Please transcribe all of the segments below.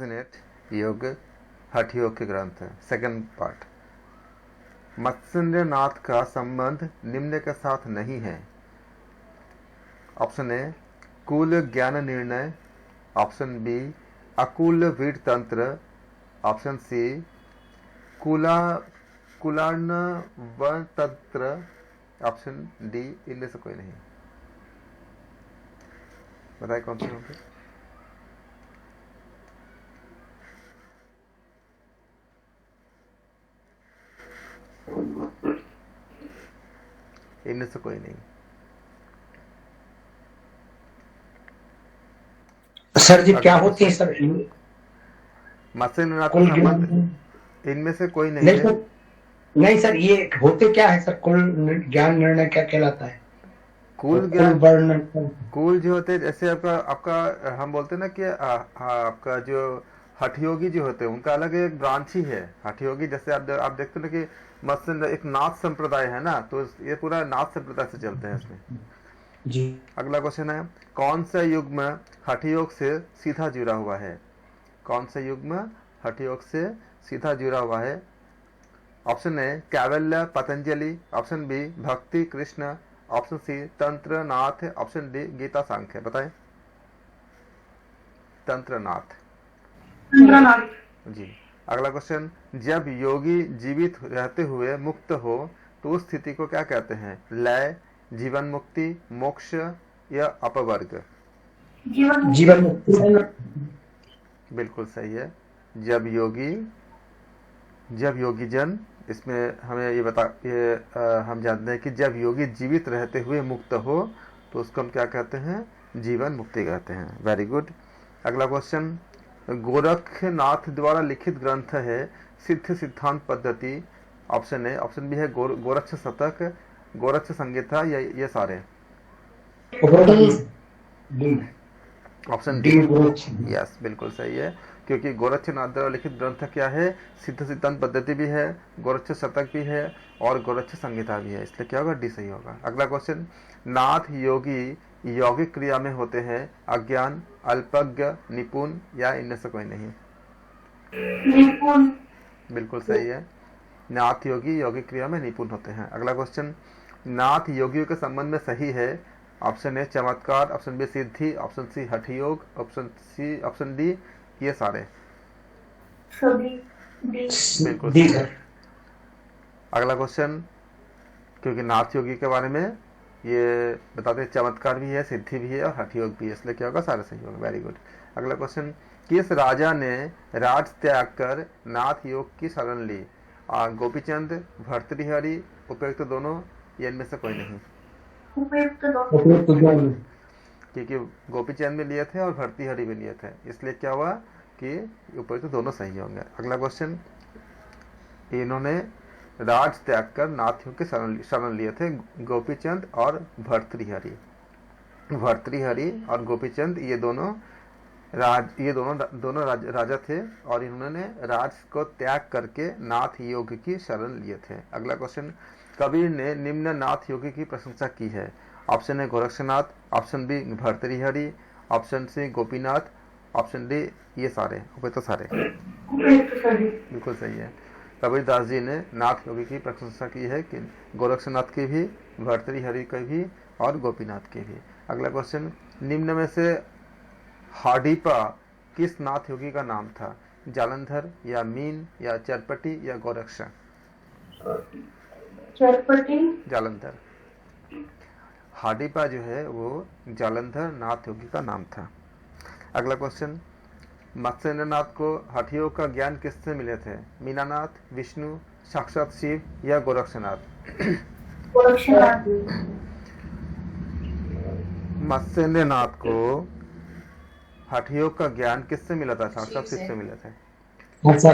It योग हठ योग के ग्रंथ। सेकंड पार्ट, मत्स्येंद्र नाथ का संबंध निम्न के साथ नहीं है। ऑप्शन ए कुल ज्ञान निर्णय, ऑप्शन बी अकुल वीर तंत्र, ऑप्शन सी कुलार्ण वन तंत्र, ऑप्शन डी इनमें से कोई नहीं। बताए कौन से होंगे? इनमें से कोई नहीं। सर जी क्या होती है सर? मत्स्येंद्र नाथ का संबंध इनमें से कोई नहीं है। नहीं सर, ये होते क्या है सर? कुल ज्ञान निर्णय क्या कहलाता है? कुल जो होते हैं, जैसे आपका हम बोलते हैं ना कि आपका जो हठयोगी जो होते हैं उनका अलग एक ब्रांच ही है। हठयोगी जैसे आप देखते हैं कि मत्स्य एक नाथ संप्रदाय है ना, तो ये पूरा नाथ संप्रदाय से चलते हैं इसमें जी। अगला क्वेश्चन है, कौन सा युग्म हठयोग से सीधा जुड़ा हुआ है? कौन सा युग्म हठयोग से सीधा जुड़ा हुआ है? ऑप्शन ए कैवल्य पतंजलि, ऑप्शन बी भक्ति कृष्ण, ऑप्शन सी तंत्र नाथ, ऑप्शन डी गीता सांख्य। बताएं। तंत्रनाथ जी। अगला क्वेश्चन, जब योगी जीवित रहते हुए मुक्त हो तो उस स्थिति को क्या कहते हैं? लय, जीवन मुक्ति, मोक्ष या अपवर्ग? जीवन मुक्ति। बिल्कुल सही है। जब योगी जन, इसमें हमें हम जानते हैं कि जब योगी जीवित रहते हुए मुक्त हो तो उसको हम क्या कहते हैं? जीवन मुक्ति कहते हैं। Very good. अगला क्वेश्चन, गोरखनाथ द्वारा लिखित ग्रंथ है सिद्ध सिद्धांत पद्धति। ऑप्शन ए, ऑप्शन बी है गोरक्ष शतक, गोरक्ष संहिता, ये सारे? Option D. यस, बिल्कुल सही है, क्योंकि गोरक्षनाथ द्वारा लिखित ग्रंथ क्या है? सिद्ध सिद्धांत पद्धति भी है, गोरक्ष शतक भी है और गोरक्ष संहिता भी है, इसलिए क्या होगा? डी सही होगा। अगला क्वेश्चन, नाथ योगी यौगिक क्रिया में होते हैं अज्ञान, अल्पज्ञ, निपुण या इनमें से कोई नहीं? निपुण। बिल्कुल सही है, नाथ योगी यौगिक क्रिया में निपुण होते हैं। अगला क्वेश्चन, नाथ योगियों के संबंध में सही है। ऑप्शन ए चमत्कार, ऑप्शन बी सिद्धि, ऑप्शन सी हठयोग, ऑप्शन डी ये सारे? बिल्कुल सही है। अगला क्वेश्चन, क्योंकि नाथ योगी के बारे में ये बताते हैं, चमत्कार भी है, सिद्धि भी है और हठयोग भी है, इसलिए क्या होगा? सारे सही होगा। Very good. अगला क्वेश्चन, किस राजा ने राज त्याग कर नाथ योग की शरण ली? गोपीचंद, भर्तृहरि, उपयुक्त दोनों या इनमें से कोई नहीं? क्योंकि गोपीचंद भी लिए थे और भर्तृहरि भी लिए थे, इसलिए क्या हुआ कि उपयुक्त दोनों सही होंगे। अगला क्वेश्चन, इन्होंने राज त्याग कर नाथ योग के शरण लिए थे गोपीचंद और भर्तृहरि। भर्तृहरि और गोपीचंद ये दोनों राजा थे और इन्होंने राज को त्याग करके नाथ योग की शरण लिए थे। अगला क्वेश्चन, कबीर ने निम्न नाथ योगी की प्रशंसा की है। Option A Gorakshnath, option B Bhartrihari, option C Gopinath, option D ये सारे? तो सारे बिल्कुल सही है। कबीर दास जी ने नाथ योगी की प्रशंसा की है कि गोरक्षनाथ की भी, भर्तृहरि की भी और गोपीनाथ की भी। अगला क्वेश्चन, निम्न में से हाडीपा किस नाथ योगी का नाम था? जालंधर या मीन या चरपटी या गोरक्ष? चरपटी। जालंधर। हाडीपा जो है वो जालंधर नाथ योगी का नाम था। अगला क्वेश्चन, मत्स्येंद्र नाथ को हठयोग का ज्ञान किससे मिले थे? मीनानाथ, विष्णु, साक्षात शिव या गोरक्षनाथ? मत्स्येंद्र नाथ को हठयोग का ज्ञान किससे मिला था? साक्षात शिव से मिला था।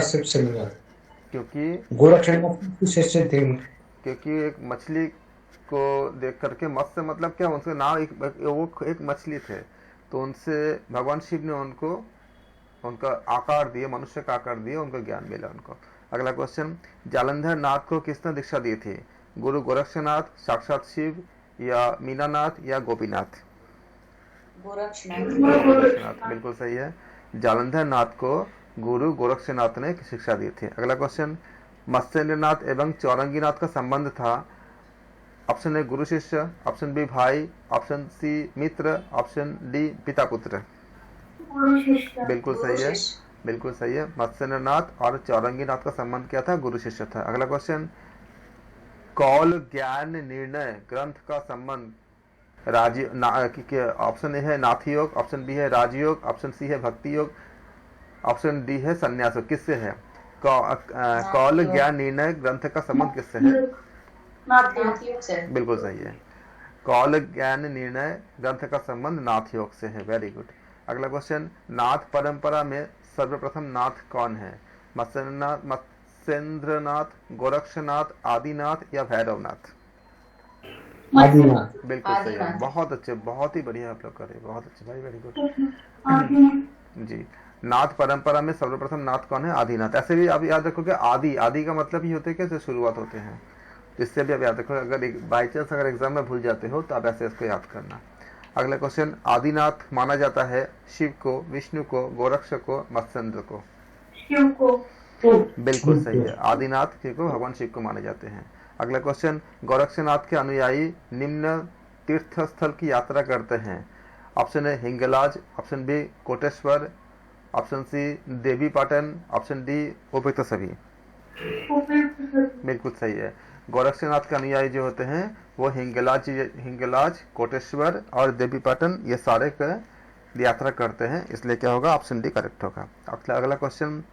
शिव से मिला, क्योंकि क्योंकि एक मछली को देख करके, मत्स्य मतलब क्या, उनसे नाम एक मछली थे, तो उनसे भगवान शिव ने उनका आकार दिए, मनुष्य का आकार दिए, उनको ज्ञान मिला उनको। अगला क्वेश्चन, जालंधर नाथ को किसने दीक्षा दी थी? गुरु गोरक्षनाथ, साक्षात शिव या मीनानाथ या गोपीनाथ? गोरक्षनाथ। बिल्कुल सही है। जालंधर नाथ को गुरु गोरक्षनाथ ने शिक्षा दी थी। अगला क्वेश्चन, मत्स्येंद्रनाथ एवं चौरंगीनाथ का संबंध था। ऑप्शन ए गुरु शिष्य, ऑप्शन बी भाई, ऑप्शन सी मित्र, ऑप्शन डी पिता पुत्र। बिल्कुल सही है, बिल्कुल सही है। मत्स्येंद्रनाथ और चौरंगीनाथ का संबंध क्या था? गुरु शिष्य था। अगला क्वेश्चन, कौल ज्ञान निर्णय ग्रंथ का संबंध ऑप्शन ए है नाथ योग, ऑप्शन बी है राजयोग, ऑप्शन सी है भक्ति योग, ऑप्शन डी है संन्यास योग। किससे है? कौल ज्ञान निर्णय ग्रंथ का संबंध किससे है? बिल्कुल सही है। कौल ज्ञान निर्णय ग्रंथ का संबंध नाथ योग से है। Very good. अगला क्वेश्चन, नाथ परंपरा में सर्वप्रथम नाथ कौन है? मत्स्येंद्रनाथ, गोरक्षनाथ, आदिनाथ या भैरवनाथ? आदिनाथ। बिल्कुल सही है, बहुत अच्छे, बहुत ही बढ़िया आप लोग कर रहे, बहुत अच्छे भाई, वेरी गुड जी। नाथ परंपरा में सर्वप्रथम नाथ कौन है? आदिनाथ। ऐसे भी आप याद रखोगे, आदि का मतलब ही होते हैं कि शुरुआत होते हैं, इससे भी आप याद रखो। अगर बाई चांस अगर एग्जाम में भूल जाते हो तो आप ऐसे इसको याद करना। अगला क्वेश्चन, आदिनाथ माना जाता है शिव को, विष्णु को, गोरक्ष को, मत्स्येंद्र को? शिव को। बिल्कुल सही है, आदिनाथ को भगवान शिव को माने जाते हैं। अगला क्वेश्चन, गोरक्षनाथ के अनुयायी निम्न तीर्थ स्थल की यात्रा करते हैं। Option A Hinglaj, option B Koteshwar, option C Devi Patan, option D उपयुक्त सभी। बिल्कुल सही है, गोरक्षनाथ के अनुयायी जो होते हैं वो हिंगलाज, कोटेश्वर और देवी पाटन ये सारे का यात्रा करते हैं, इसलिए क्या होगा? ऑप्शन डी करेक्ट होगा। अगला क्वेश्चन,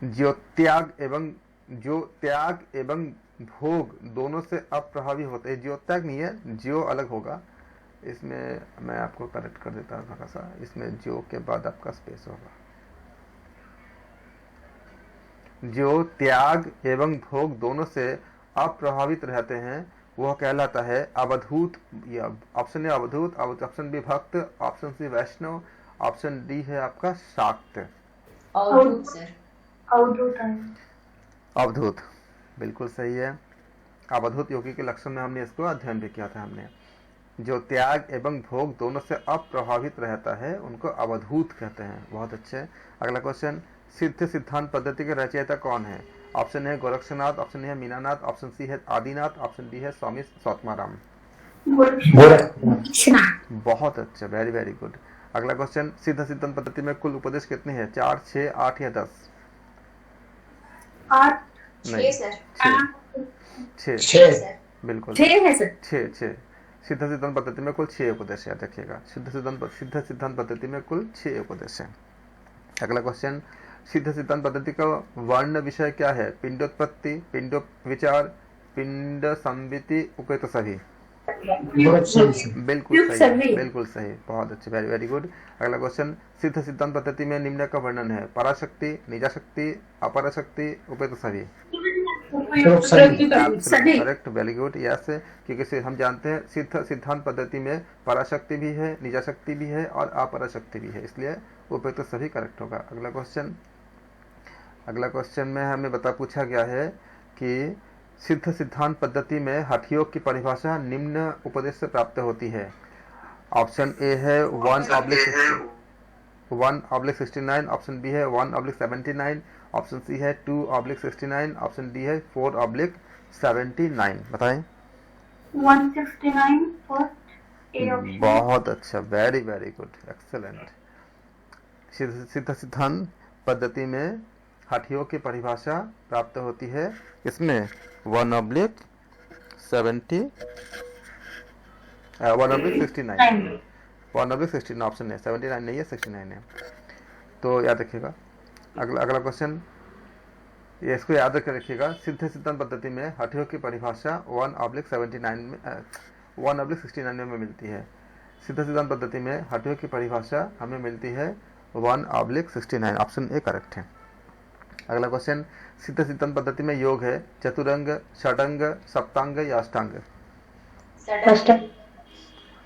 जो त्याग एवं भोग दोनों से अप्रभावी होते हैं। ज्यो त्याग नहीं है, ज्यो अलग होगा, इसमें मैं आपको करेक्ट कर देता हूँ थोड़ा सा, इसमें ज्यो के बाद आपका स्पेस होगा। जो त्याग एवं भोग दोनों से अप्रभावित रहते हैं वह कहलाता है अवधूत। ऑप्शन ए अवधूत, ऑप्शन बी भक्त, ऑप्शन सी वैष्णव, ऑप्शन डी है आपका शाक्त। अवधूत सर। अवधूत बिल्कुल सही है। अवधूत योगी के लक्षण में हमने इसको अध्ययन भी किया था हमने। जो त्याग एवं भोग दोनों से अप्रभावित रहता है उनको अवधूत कहते हैं। बहुत अच्छे। अगला क्वेश्चन, सिद्ध सिद्धांत पद्धति के रचयिता कौन है? ऑप्शन है गोरक्षनाथ, ऑप्शन है मीनानाथ, ऑप्शन सी है आदिनाथ, ऑप्शन डी है स्वामी स्वात्माराम। बहुत अच्छा, वेरी वेरी गुड। अगला क्वेश्चन, सिद्ध सिद्धांत पद्धति में कुल उपदेश कितने हैं? 4, 6, 8 या 10? 8, नहीं, 6 बिल्कुल 6 है सर। 6। सिद्ध सिद्धांत पद्धति में कुल 6 उपदेश है, देखिएगा। सिद्ध सिद्धांत पद्धति में कुल 6 उपदेश है। अगला क्वेश्चन, सिद्ध सिद्धांत पद्धति का वर्ण विषय क्या है? पिंडोत्पत्ति, पिंडो विचार, पिंड संविति, उपयुक्त सभी। बिल्कुल सही, बिल्कुल सही, बहुत अच्छे, वेरी वेरी गुड। अगला क्वेश्चन, सिद्ध सिद्धांत पद्धति में निम्न का वर्णन है? पराशक्ति, निजाशक्ति, अपराशक्ति, उपयुक्त सभी। Correct, very good, yes. क्योंकि हम जानते हैं सिद्ध सिद्धांत पद्धति में पराशक्ति भी है, निजाशक्ति भी है और अपराशक्ति भी है, इसलिए उपयुक्त सभी करेक्ट होगा। अगला क्वेश्चन में हमें पूछा गया है कि सिद्ध सिद्धांत पद्धति में हठ योग की परिभाषा निम्न उपदेश से प्राप्त होती है। ऑप्शन ए है 1/69, ऑप्शन बी है 1/79, ऑप्शन सी है 2/69, ऑप्शन डी है 4/79। बताएं। 169 फर्स्ट ए ऑप्शन। बहुत अच्छा, वेरी वेरी गुड, एक्सेलेंट। सिद्ध सिद्धांत पद्धति में हठ योग की परिभाषा प्राप्त होती है इसमें 1/69 ऑप्शन है, 79 नहीं है, 69 है, तो याद रखिएगा। अगला क्वेश्चन, ये इसको याद करके रखिएगा। सिद्ध सिद्धांत पद्धति में हठ योग की परिभाषा 1/69 में मिलती है। सिद्ध सिद्धांत पद्धति में हठ योग की परिभाषा हमें मिलती है 1/69, ऑप्शन ए करेक्ट है। अगला क्वेश्चन, सिद्ध सिद्धांत पद्धति में योग है चतुरंग, षडंग, सप्तांग या अष्टांग?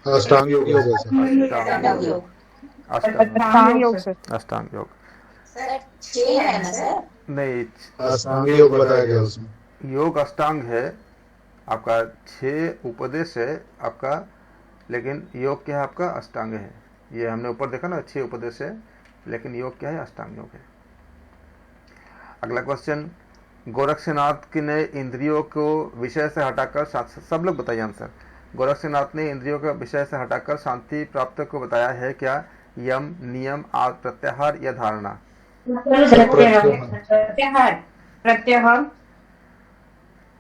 अष्टांग योग है सर। अष्टांग योग सर 6 है ना सर? नहीं, अष्टांग योग बताया गया उसमें। योग अष्टांग है आपका, 6 उपदेश है आपका, लेकिन योग क्या है आपका? अष्टांग है। ये हमने ऊपर देखा ना, 6 उपदेश है, लेकिन योग क्या है? अष्टांग योग है। अगला क्वेश्चन, गोरक्षनाथ ने इंद्रियों को विषय से हटाकर सब लोग बताइए आंसर। गोरक्षनाथ ने इंद्रियों को विषय से हटाकर शांति प्राप्त को बताया है क्या? यम, नियम, प्रत्याहार या धारणा? प्रत्याहार।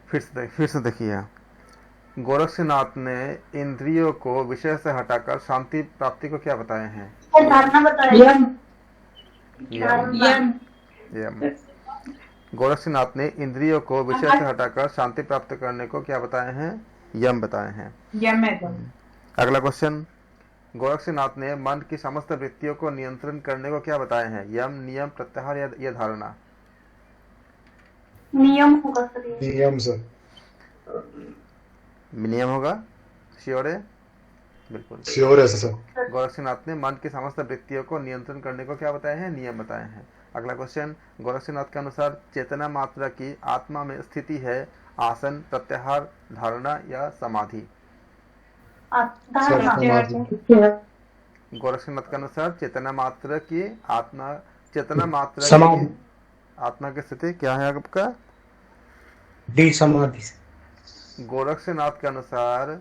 फिर से देखिए, गोरक्षनाथ ने इंद्रियों को विषय से हटाकर शांति प्राप्ति को क्या बताए हैं? धारणा बताइए। यम। गोरक्षनाथ ने इंद्रियों को विषय से हटाकर शांति प्राप्त करने को क्या बताए हैं? यम बताए हैं। यम है। अगला क्वेश्चन, गोरक्षनाथ ने मन की समस्त वृत्तियों को नियंत्रण करने को क्या बताए हैं? यम, नियम, प्रत्याहार या धारणा? नियम होगा सर। नियम सर। नियम होगा, श्योर है? बिल्कुल श्योर है सर। गोरक्षनाथ ने मन की समस्त वृत्तियों को नियंत्रण करने को क्या बताए हैं? नियम बताए हैं। अगला क्वेश्चन, गोरक्षनाथ के अनुसार चेतना मात्रा की आत्मा में स्थिति है आसन, प्रत्याहार, धारणा या समाधि? गोरक्षनाथ के अनुसार चेतना मात्रा की आत्मा की स्थिति क्या है आपका? डी समाधि। गोरक्षनाथ के अनुसार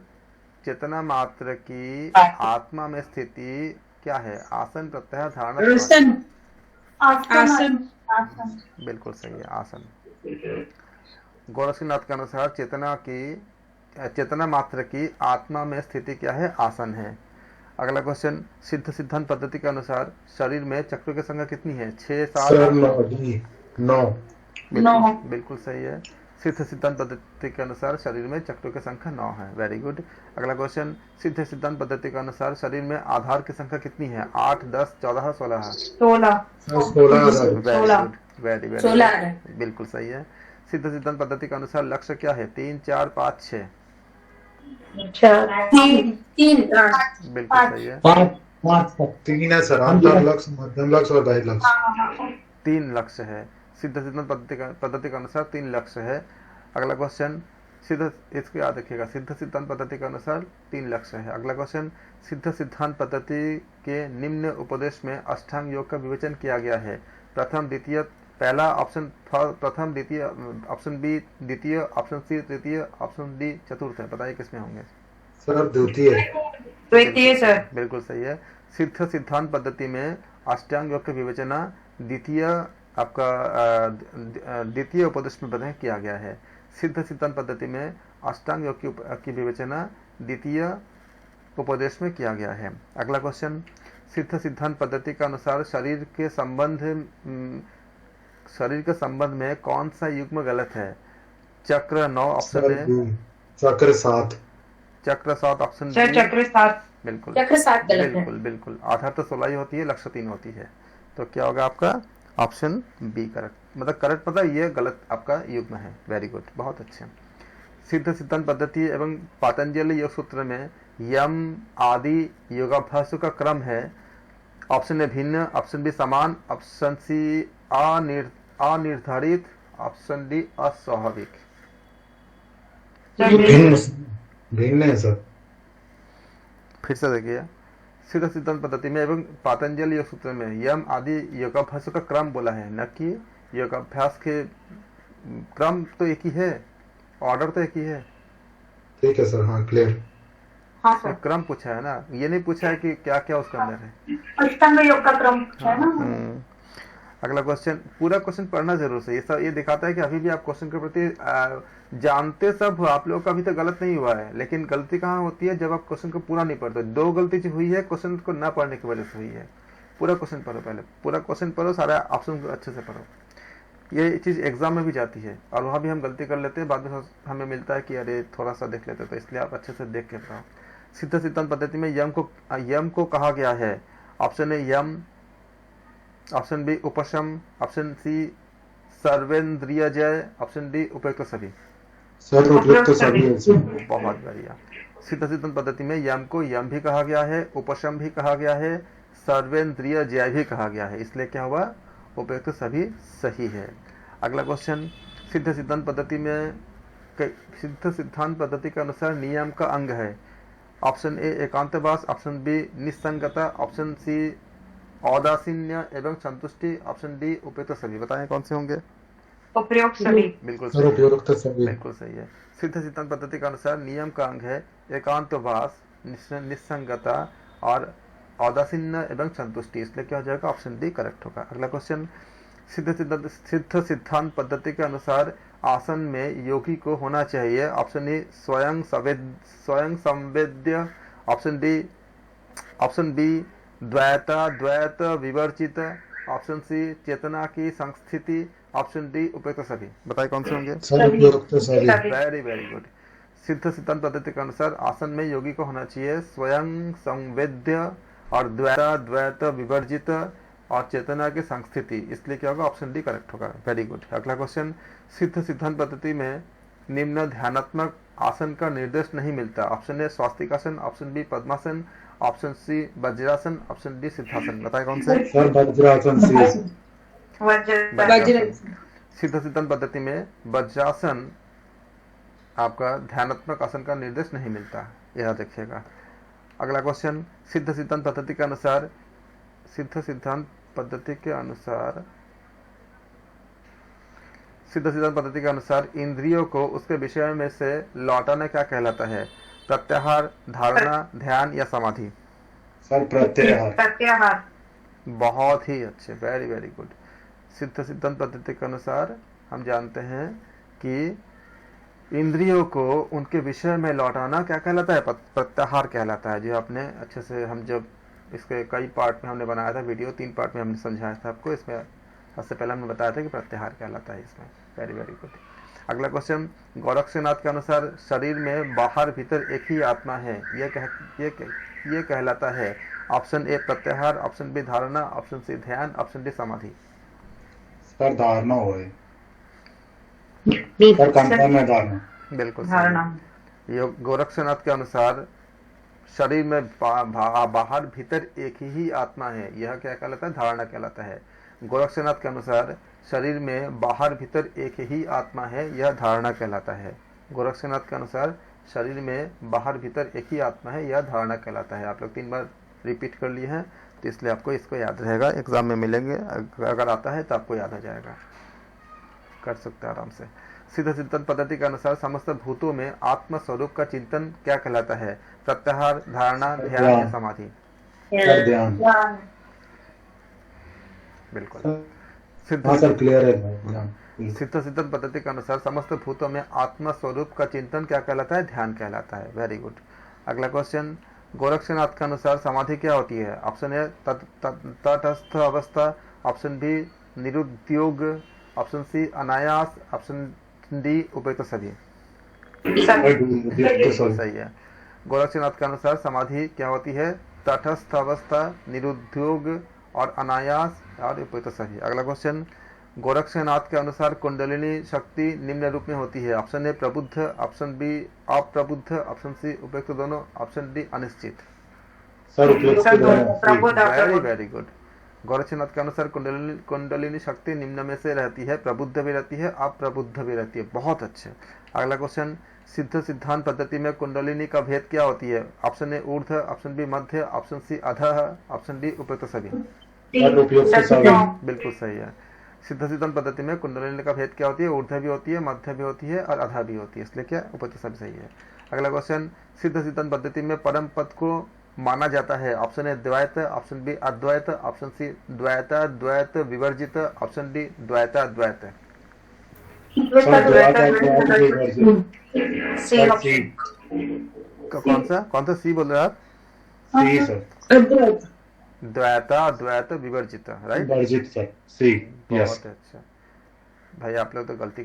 चेतना मात्र की आत्मा में स्थिति क्या है? आसन, प्रत्याहार, धारणा, आसन। बिल्कुल सही है, आसन। गोरक्षनाथ के अनुसार चेतना मात्र की आत्मा में स्थिति क्या है? आसन है। अगला क्वेश्चन, सिद्ध सिद्धांत पद्धति के अनुसार शरीर में चक्रों की संख्या कितनी है? 6, 7, 9। बिल्कुल सही है। सिद्ध सिद्धांत पद्धति के अनुसार शरीर में चक्रों की संख्या 9 है। Very good. अगला क्वेश्चन, सिद्ध सिद्धांत पद्धति के अनुसार शरीर में आधार की संख्या कितनी है? 8, 10, 14, 16? 16। वेरी 16। बिल्कुल सही है। सिद्ध सिद्धांत पद्धति के अनुसार लक्ष्य क्या है? 3, 4, 5, 6? 3। बिल्कुल सही है। 3 है सर। अंतर लक्ष्य, मध्यम लक्ष्य और बाह्य लक्ष्य। 3 लक्ष्य है। सिद्ध सिद्धांत पद्धति के अनुसार 3 लक्ष्य है। अगला क्वेश्चन, इसको याद रखिएगा, सिद्ध सिद्धांत पद्धति के अनुसार 3 लक्ष्य है। अगला क्वेश्चन, सिद्ध सिद्धांत पद्धति के निम्न उपदेश में अष्टांग योग का विवेचन किया गया है। प्रथम, द्वितीय, पहला ऑप्शन प्रथम, द्वितीय ऑप्शन बी, द्वितीय ऑप्शन सी, तृतीय ऑप्शन डी, चतुर्थ है। बताइए किसमें होंगे? सर द्वितीय सर। बिल्कुल सही है। सिद्ध सिद्धांत पद्धति में अष्टांग योग का विवेचना द्वितीय उपदेश में बताया किया गया है। सिद्ध सिद्धांत पद्धति में अष्टांग योग की विवेचना द्वितीय उपदेश में किया गया है। अगला क्वेश्चन, सिद्ध सिद्धांत पद्धति के अनुसार शरीर के संबंध में कौन सा युग्म गलत है? चक्र 9 ऑप्शन है, चक्र 7 ऑप्शन सर। चक्र 7। बिल्कुल चक्र 7 गलत है। बिल्कुल। आधार तो 16 ही होती है, लक्ष्य 3 होती है। तो क्या होगा आपका? ऑप्शन बी करेक्ट, मतलब करेक्ट, मतलब ये गलत आपका युग्म है। वेरी गुड, बहुत अच्छे। सिद्ध सिद्धांत पद्धति एवं पातंजलि योग सूत्र में यम आदि योगाभ्यासों का क्रम है। ऑप्शन ए भिन्न, ऑप्शन बी समान, ऑप्शन सी अनिर्धारित, ऑप्शन डी अस्वाभाविक? भिन्न है सर। फिर से देखिए, सिद्ध सिद्धांत पद्धति में एवं पातंजलि योग सूत्र में यम आदि योगाभ्यासों का क्रम बोला है, न कि योगाभ्यास के क्रम तो एक ही है, ऑर्डर तो एक ही है। ठीक है सर, हाँ क्लियर। हाँ सर। क्रम पूछा है ना, ये नहीं पूछा है कि क्या क्या उसके अंदर है। अष्टांग योग का क्रम पूछा है ना। अगला क्वेश्चन, पूरा क्वेश्चन पढ़ना जरूर से, ये दिखाता है कि अभी भी आप क्वेश्चन के प्रति जानते सब हो। आप लोगों का अभी तक गलत नहीं हुआ है, लेकिन गलती कहाँ होती है? जब आप क्वेश्चन को पूरा नहीं पढ़ते। 2 गलती जो हुई है क्वेश्चन को ना पढ़ने की वजह से हुई है। पूरा क्वेश्चन पढ़ो, पहले पूरा क्वेश्चन पढ़ो, सारा ऑप्शन को अच्छे से पढ़ो। ये चीज एग्जाम में भी जाती है और वहां भी हम गलती कर लेते हैं, बाद में हमें मिलता है कि अरे थोड़ा सा देख लेते, तो इसलिए आप अच्छे से देख के पढ़ो। सिद्ध सिद्धांत पद्धति में यम को कहा गया है। ऑप्शन ए यम, ऑप्शन बी उपशम, ऑप्शन सी सर्वेंद्रिय जय, ऑप्शन डी उपयुक्त सभी? सर उपयुक्त सभी है। बहुत बढ़िया। सिद्ध सिद्धांत पद्धति में यम को यम भी कहा गया है, उपशम भी कहा गया है, सर्वेंद्रिय जय भी कहा गया है, इसलिए क्या हुआ? उपयुक्त सभी सही है। अगला क्वेश्चन, सिद्ध सिद्धांत पद्धति के अनुसार नियम का अंग है। ऑप्शन ए एकांतवास, ऑप्शन बी निस्संगता, ऑप्शन सी औदासीन्य एवं संतुष्टि, ऑप्शन डी उपयुक्त सभी। बताएं कौन से होंगे? उपयोग सभी। बिल्कुल सर सही है, उपयुक्त सभी। बिल्कुल सही है। सिद्ध सिद्धांत पद्धति के अनुसार नियम का अंग है एकांतवास, निस्संगता और औदासीन्य एवं संतुष्टि, इसलिए क्या हो जाएगा? ऑप्शन डी करेक्ट होगा। अगला क्वेश्चन, सिद्ध सिद्धांत पद्धति के अनुसार आसन में योगी को होना चाहिए, ऑप्शन ए स्वयं संवेद्य, ऑप्शन बी द्वैत विवर्जित, ऑप्शन सी चेतना की संस्थिति, ऑप्शन डी उपयुक्त सभी। बताइए कौन से होंगे? सर उपयुक्त सभी। Very very good. सिद्ध सिद्धांत पद्धति के अनुसार आसन में योगी को होना चाहिए स्वयं संवेद्य और द्वैत विवर्जित और चेतना की संस्थिति, इसलिए क्या होगा? ऑप्शन डी करेक्ट होगा। Very good. अगला क्वेश्चन, सिद्ध सिद्धांत पद्धति में निम्न ध्यानात्मक आसन का निर्देश नहीं मिलता, ऑप्शन ए स्वास्तिकासन, ऑप्शन बी पद्मासन, ऑप्शन सी वज्रासन, ऑप्शन डी सिद्धासन। बताए कौन से? सर वज्रासन सी। वज्रासन। सिद्ध सिद्धांत पद्धति में वज्रासन आपका ध्यानात्मक आसन का निर्देश नहीं मिलता, यह रखिएगा। अगला क्वेश्चन, सिद्ध सिद्धांत पद्धति के अनुसार सिद्ध सिद्धांत पद्धति के अनुसार इंद्रियों को उसके विषय में से लौटाना क्या कहलाता है? प्रत्याहार, धारणा, ध्यान या समाधि? सर प्रत्याहार। प्रत्याहार। बहुत ही अच्छे, वेरी वेरी गुड। सिद्ध सिद्धांत पद्धति के अनुसार हम जानते हैं कि इंद्रियों को उनके विषय में लौटाना क्या कहलाता है? प्रत्याहार कहलाता है। जो आपने अच्छे से, हम जब इसके कई पार्ट में हमने बनाया था वीडियो, 3 पार्ट में हमने समझाया था आपको, इसमें सबसे पहले हमने बताया था कि प्रत्याहार कहलाता है इसमें। Very very good. अगला क्वेश्चन, गोरक्षनाथ के अनुसार शरीर में बाहर भीतर एक ही आत्मा है, ये कहलाता है, ऑप्शन ए प्रत्याहार, ऑप्शन बी धारणा, ऑप्शन सी ध्यान, ऑप्शन डी समाधि। सर धारणा होए। सर कंफर्म है धारणा। बिल्कुल धारणा। सही। गोरक्षनाथ के अनुसार शरीर में बाहर भीतर एक ही आत्मा है, यह क्या कहलाता है? धारणा कहलाता है। गोरक्षनाथ के अनुसार शरीर में बाहर भीतर एक ही आत्मा है, यह धारणा कहलाता है। गोरक्षनाथ के अनुसार शरीर में बाहर भीतर एक ही आत्मा है, यह धारणा कहलाता है। आप लोग 3 बार रिपीट कर लिए हैं, तो इसलिए आपको इसको याद रहेगा, एग्जाम में मिलेंगे, अगर आता है तो आपको याद आ जाएगा, कर सकते हैं आराम से। सिद्ध सिद्धांत पद्धति के अनुसार समस्त भूतों में आत्म स्वरूप का चिंतन क्या कहलाता है? प्रत्याहार, धारणा, ध्यान या समाधि? सर ध्यान। बिल्कुल। सर क्लियर है। सिद्ध सिद्धांत पद्धति के अनुसार समस्त भूतों में आत्म स्वरूप का चिंतन क्या कहलाता है? ध्यान कहलाता है। Very good. अगला क्वेश्चन, गोरक्षनाथ के अनुसार समाधि क्या होती है? ऑप्शन ए तटस्थ अवस्था, ऑप्शन बी निरुद्योग, ऑप्शन सी अनायास, ऑप्शन डी उपयुक्त सभी। सही है। गोरक्षनाथ के अनुसार समाधि क्या होती है? तटस्थ अवस्था, निरुद्योग और अनायास और उपयुक्त सभी। अगला क्वेश्चन, गोरक्षनाथ के अनुसार कुंडलिनी शक्ति निम्न रूप में होती है, ऑप्शन ए प्रबुद्ध, ऑप्शन बी अप्रबुद्ध, ऑप्शन सी उपयुक्त दोनों, ऑप्शन डी अनिश्चित। सर उपयुक्त दोनों। Very very good. गोरक्षनाथ के अनुसार कुंडलिनी शक्ति निम्न में से रहती है, प्रबुद्ध भी रहती है, अप्रबुद्ध भी रहती है। बहुत अच्छे। अगला क्वेश्चन, सिद्ध सिद्धांत पद्धति में कुंडलिनी का भेद क्या होती है? ऑप्शन ए ऊर्ध्व, ऑप्शन बी मध्य, ऑप्शन सी अधः, ऑप्शन डी उपयुक्त सभी। बिल्कुल सही है। सिद्ध सिद्धांत पद्धति में कुंडलिनी का भेद क्या होती है? ऊर्ध्व भी होती है, मध्य भी होती है और अधः भी होती है, इसलिए क्या उपयुक्त सभी सही है। अगला क्वेश्चन, सिद्ध सिद्धांत पद्धति में परम पद को माना जाता है, ऑप्शन ए द्वैत, ऑप्शन बी अद्वैत, ऑप्शन सी द्वैत विवर्जित, ऑप्शन डी द्वैत। कौन सा सी बोल रहे हैं आप? सी सर। द्वैत विवर्जित, राइट? वर्जित सर, सी। बहुत अच्छा भाई, आप लोग तो गलती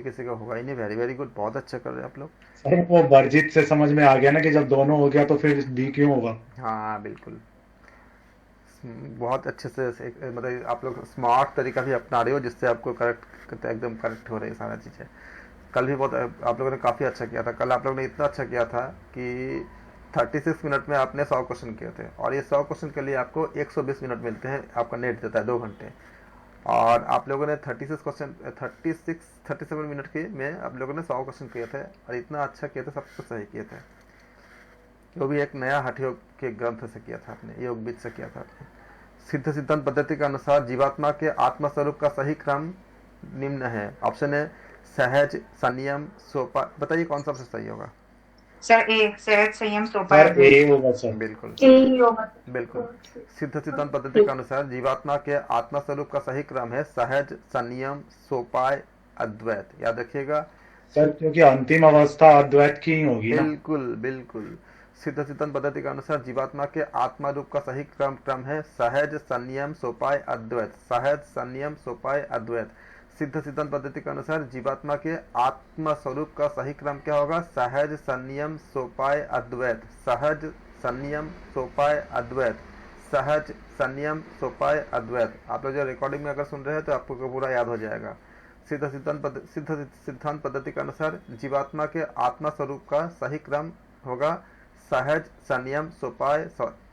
किसी का होगा ही नहीं। वेरी वेरी गुड, बहुत अच्छा कर रहे हैं आप लोग। सर वो वर्जित से समझ में आ गया ना कि जब दोनों हो गया तो फिर डी क्यों होगा? हाँ बिल्कुल, बहुत अच्छे से मतलब आप लोग स्मार्ट तरीका भी अपना रहे हो, जिससे आपको करेक्ट एकदम करेक्ट हो रही है सारा चीज़ें। कल भी बहुत आप लोगों ने काफ़ी अच्छा किया था। कल आप लोगों ने इतना अच्छा किया था कि 36 मिनट में आपने 100 क्वेश्चन किए थे, और ये 100 क्वेश्चन के लिए आपको 120 मिनट मिलते हैं, आपका नेट देता है 2 घंटे। और आप लोगों ने 37 मिनट के में आप लोगों ने 100 क्वेश्चन किए थे, और इतना अच्छा किए थे, सब कुछ सही किए थे। वो भी एक नया हठ योग के ग्रंथ से किया था आपने, योग बीज से किया था आपने। सिद्ध सिद्धांत पद्धति के अनुसार जीवात्मा के आत्म स्वरूप का सही क्रम निम्न है। ऑप्शन है सहज, संयम, सोपान। बताइए कौन सा ऑप्शन सही होगा? सर ए, सहज, संयम, सोपान। सर ए होगा सर। बिल्कुल यही होगा। बिल्कुल। सिद्ध सिद्धांत पद्धति के अनुसार जीवात्मा के आत्मा स्वरूप का सही क्रम है सहज, संयम, सोपाय, अद्वैत। याद रखिएगा। सर क्योंकि अंतिम अवस्था अद्वैत की ही होगी ना। बिल्कुल बिल्कुल। सिद्ध सिद्धांत पद्धति के अनुसार जीवात्मा के आत्मा रूप का सही क्रम है सहज, संयम, सोपाय, अद्वैत। सहज, संयम, सोपाय, अद्वैत। सिद्ध सिद्धांत पद्धति के अनुसार जीवात्मा के आत्म स्वरूप का सही क्रम क्या होगा? सहज, संयम, सोपाय, अद्वैत। सहज, संयम, सोपाय, अद्वैत। सहज, संयम, सोपाय, अद्वैत। आप लोग जो रिकॉर्डिंग में अगर सुन रहे हैं तो आपको पूरा याद हो जाएगा। सिद्ध सिद्धांत पद्धति के अनुसार जीवात्मा के आत्मा स्वरूप का सही क्रम होगा सहज, संयम, सोपाय,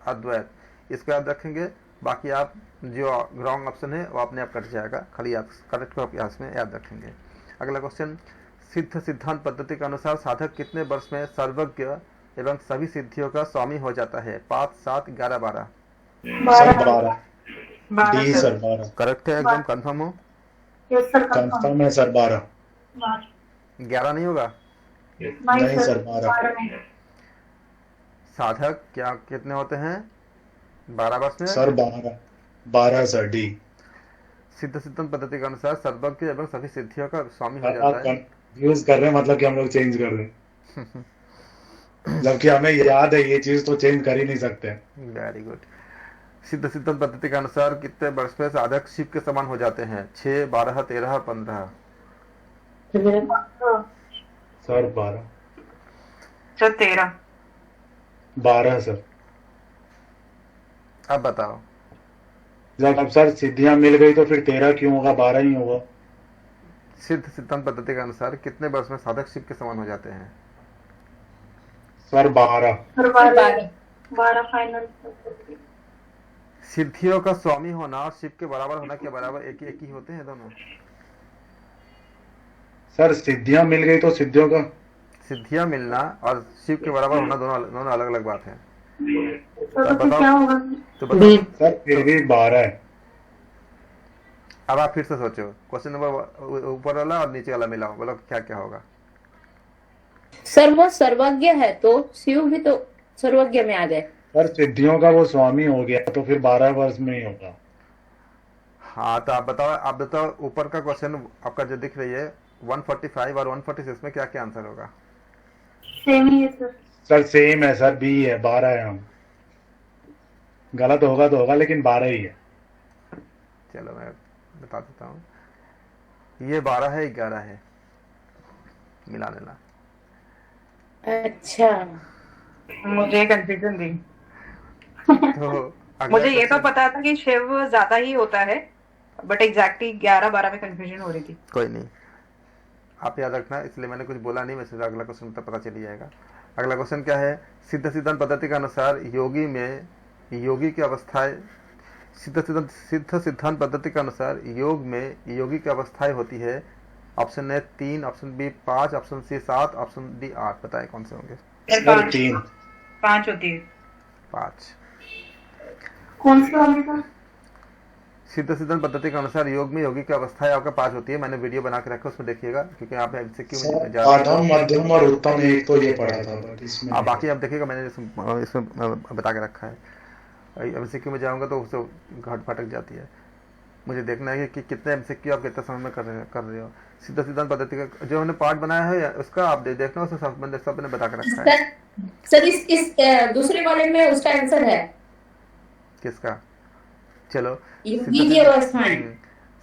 अद्वैत। इसको याद रखेंगे। बाकी आप जो रॉन्ग ऑप्शन है वो अपने आप कट जाएगा, खाली आप करेक्ट अभ्यास में याद रखेंगे। अगला क्वेश्चन, सिद्ध सिद्धांत पद्धति के अनुसार साधक कितने वर्ष में सर्वज्ञ एवं सभी सिद्धियों का स्वामी हो जाता है? 5, 7, 11, 12। Sir 12। D sir. Sir 12। Correct है, एकदम कंफर्म हो? यस सर, कंफर्म है सर 12। 11 नहीं होगा? नहीं सर 12। साधक क्या कितने होते हैं 12 वर्ष में? Sir 12 sir D. सिद्ध सिद्धांत पद्धति के अनुसार सर्वज्ञ एवं सभी सिद्धियों का स्वामी हो जाता है। कंफ्यूज कर रहे हैं, मतलब कि हम लोग चेंज कर रहे हैं। जबकि हमें याद है ये चीज, तो चेंज कर ही नहीं सकते। Very good. सिद्ध सिद्धांत पद्धति के अनुसार कितने वर्ष में साधक शिव के समान हो जाते हैं? 6, 12, 13, 15। सर 12। सर 13। 12 सर। अब बताओ। जब सर सिद्धियां मिल गई तो फिर 13 क्यों होगा? 12 ही होगा। सिद्ध सिद्धांत पद्धति के अनुसार कितने वर्ष में साधक शिव के समान हो जाते हैं? सर 12। 12 फाइनल। सिद्धियों का स्वामी होना और शिव के बराबर होना के बराबर एक ही होते हैं दोनों? सर सिद्धियां मिल गई तो सिद्धियों का सिद्धियां मिलना और शिव के बराबर होना दोनों अलग अलग बात है। तो क्या होगा? तो बताओ। सर फिर भी 12 है। अब आप फिर से सोचो, क्वेश्चन नंबर ऊपर वाला और नीचे वाला मिलाओ, बोलो क्या क्या होगा। सर वो सर्वज्ञ है तो शिव भी तो सर्वज्ञ में आ गए। सर सिद्धियों का वो स्वामी हो गया तो फिर 12 वर्ष में ही होगा। हाँ तो आप बताओ ऊपर का क्वेश्चन आपका जो दिख रही है 145 और 146 में क्या क्या आंसर होगा? सेम ही है सर। सर सेम है सर, बी है, 12 है। हम गलत होगा तो होगा, लेकिन 12 ही है। चलो मैं बता देता हूँ, ये 12 है, 11 है, मिला लेना। अच्छा, मुझे कंफ्यूजन थी। तो मुझे ये तो पता था कि शिव ज्यादा ही होता है, बट एग्जैक्टली 11-12 में कंफ्यूजन हो रही थी। कोई नहीं, आप याद रखना, इसलिए मैंने कुछ बोला नहीं। वैसे अगला क्वेश्चन तो पता चल जाएगा। अगला क्वेश्चन क्या है? सिद्ध सिद्धांत पद्धति के अनुसार योगी की अवस्थाएं, सिद्ध सिद्धांत पद्धति के अनुसार योग में योगी की अवस्थाएं होती है। ऑप्शन है 3, option B 5, option C 7, option D 8। बताएं कौन से होंगे? सर 3। 5 होती है। 5 कौन सी होगी सर? सिद्ध सिद्धांत पद्धति के अनुसार योग में योगी की अवस्थाएं आपका 5 होती है। मैंने वीडियो बना के रखा, उसमें देखिएगा, क्योंकि यहाँ पे एमसीक्यू में जा आधम, मध्यम और उत्तम, एक तो ये पढ़ा था, बट इसमें बाकी आप देखिएगा, मैंने इसमें बता के रखा है। एमसीक्यू में जाऊंगा तो उससे घट भटक जाती है। मुझे देखना है कि कितने एमसीक्यू आप कितने समय में कर रहे हो। सिद्ध सिद्धांत पद्धति का जो हमने पार्ट बनाया है उसका आप देखना, उसमें सब ने बता के रखा है। सर इस दूसरे वाले में उसका आंसर है। किसका? चलो, योगी की अवस्थाएं।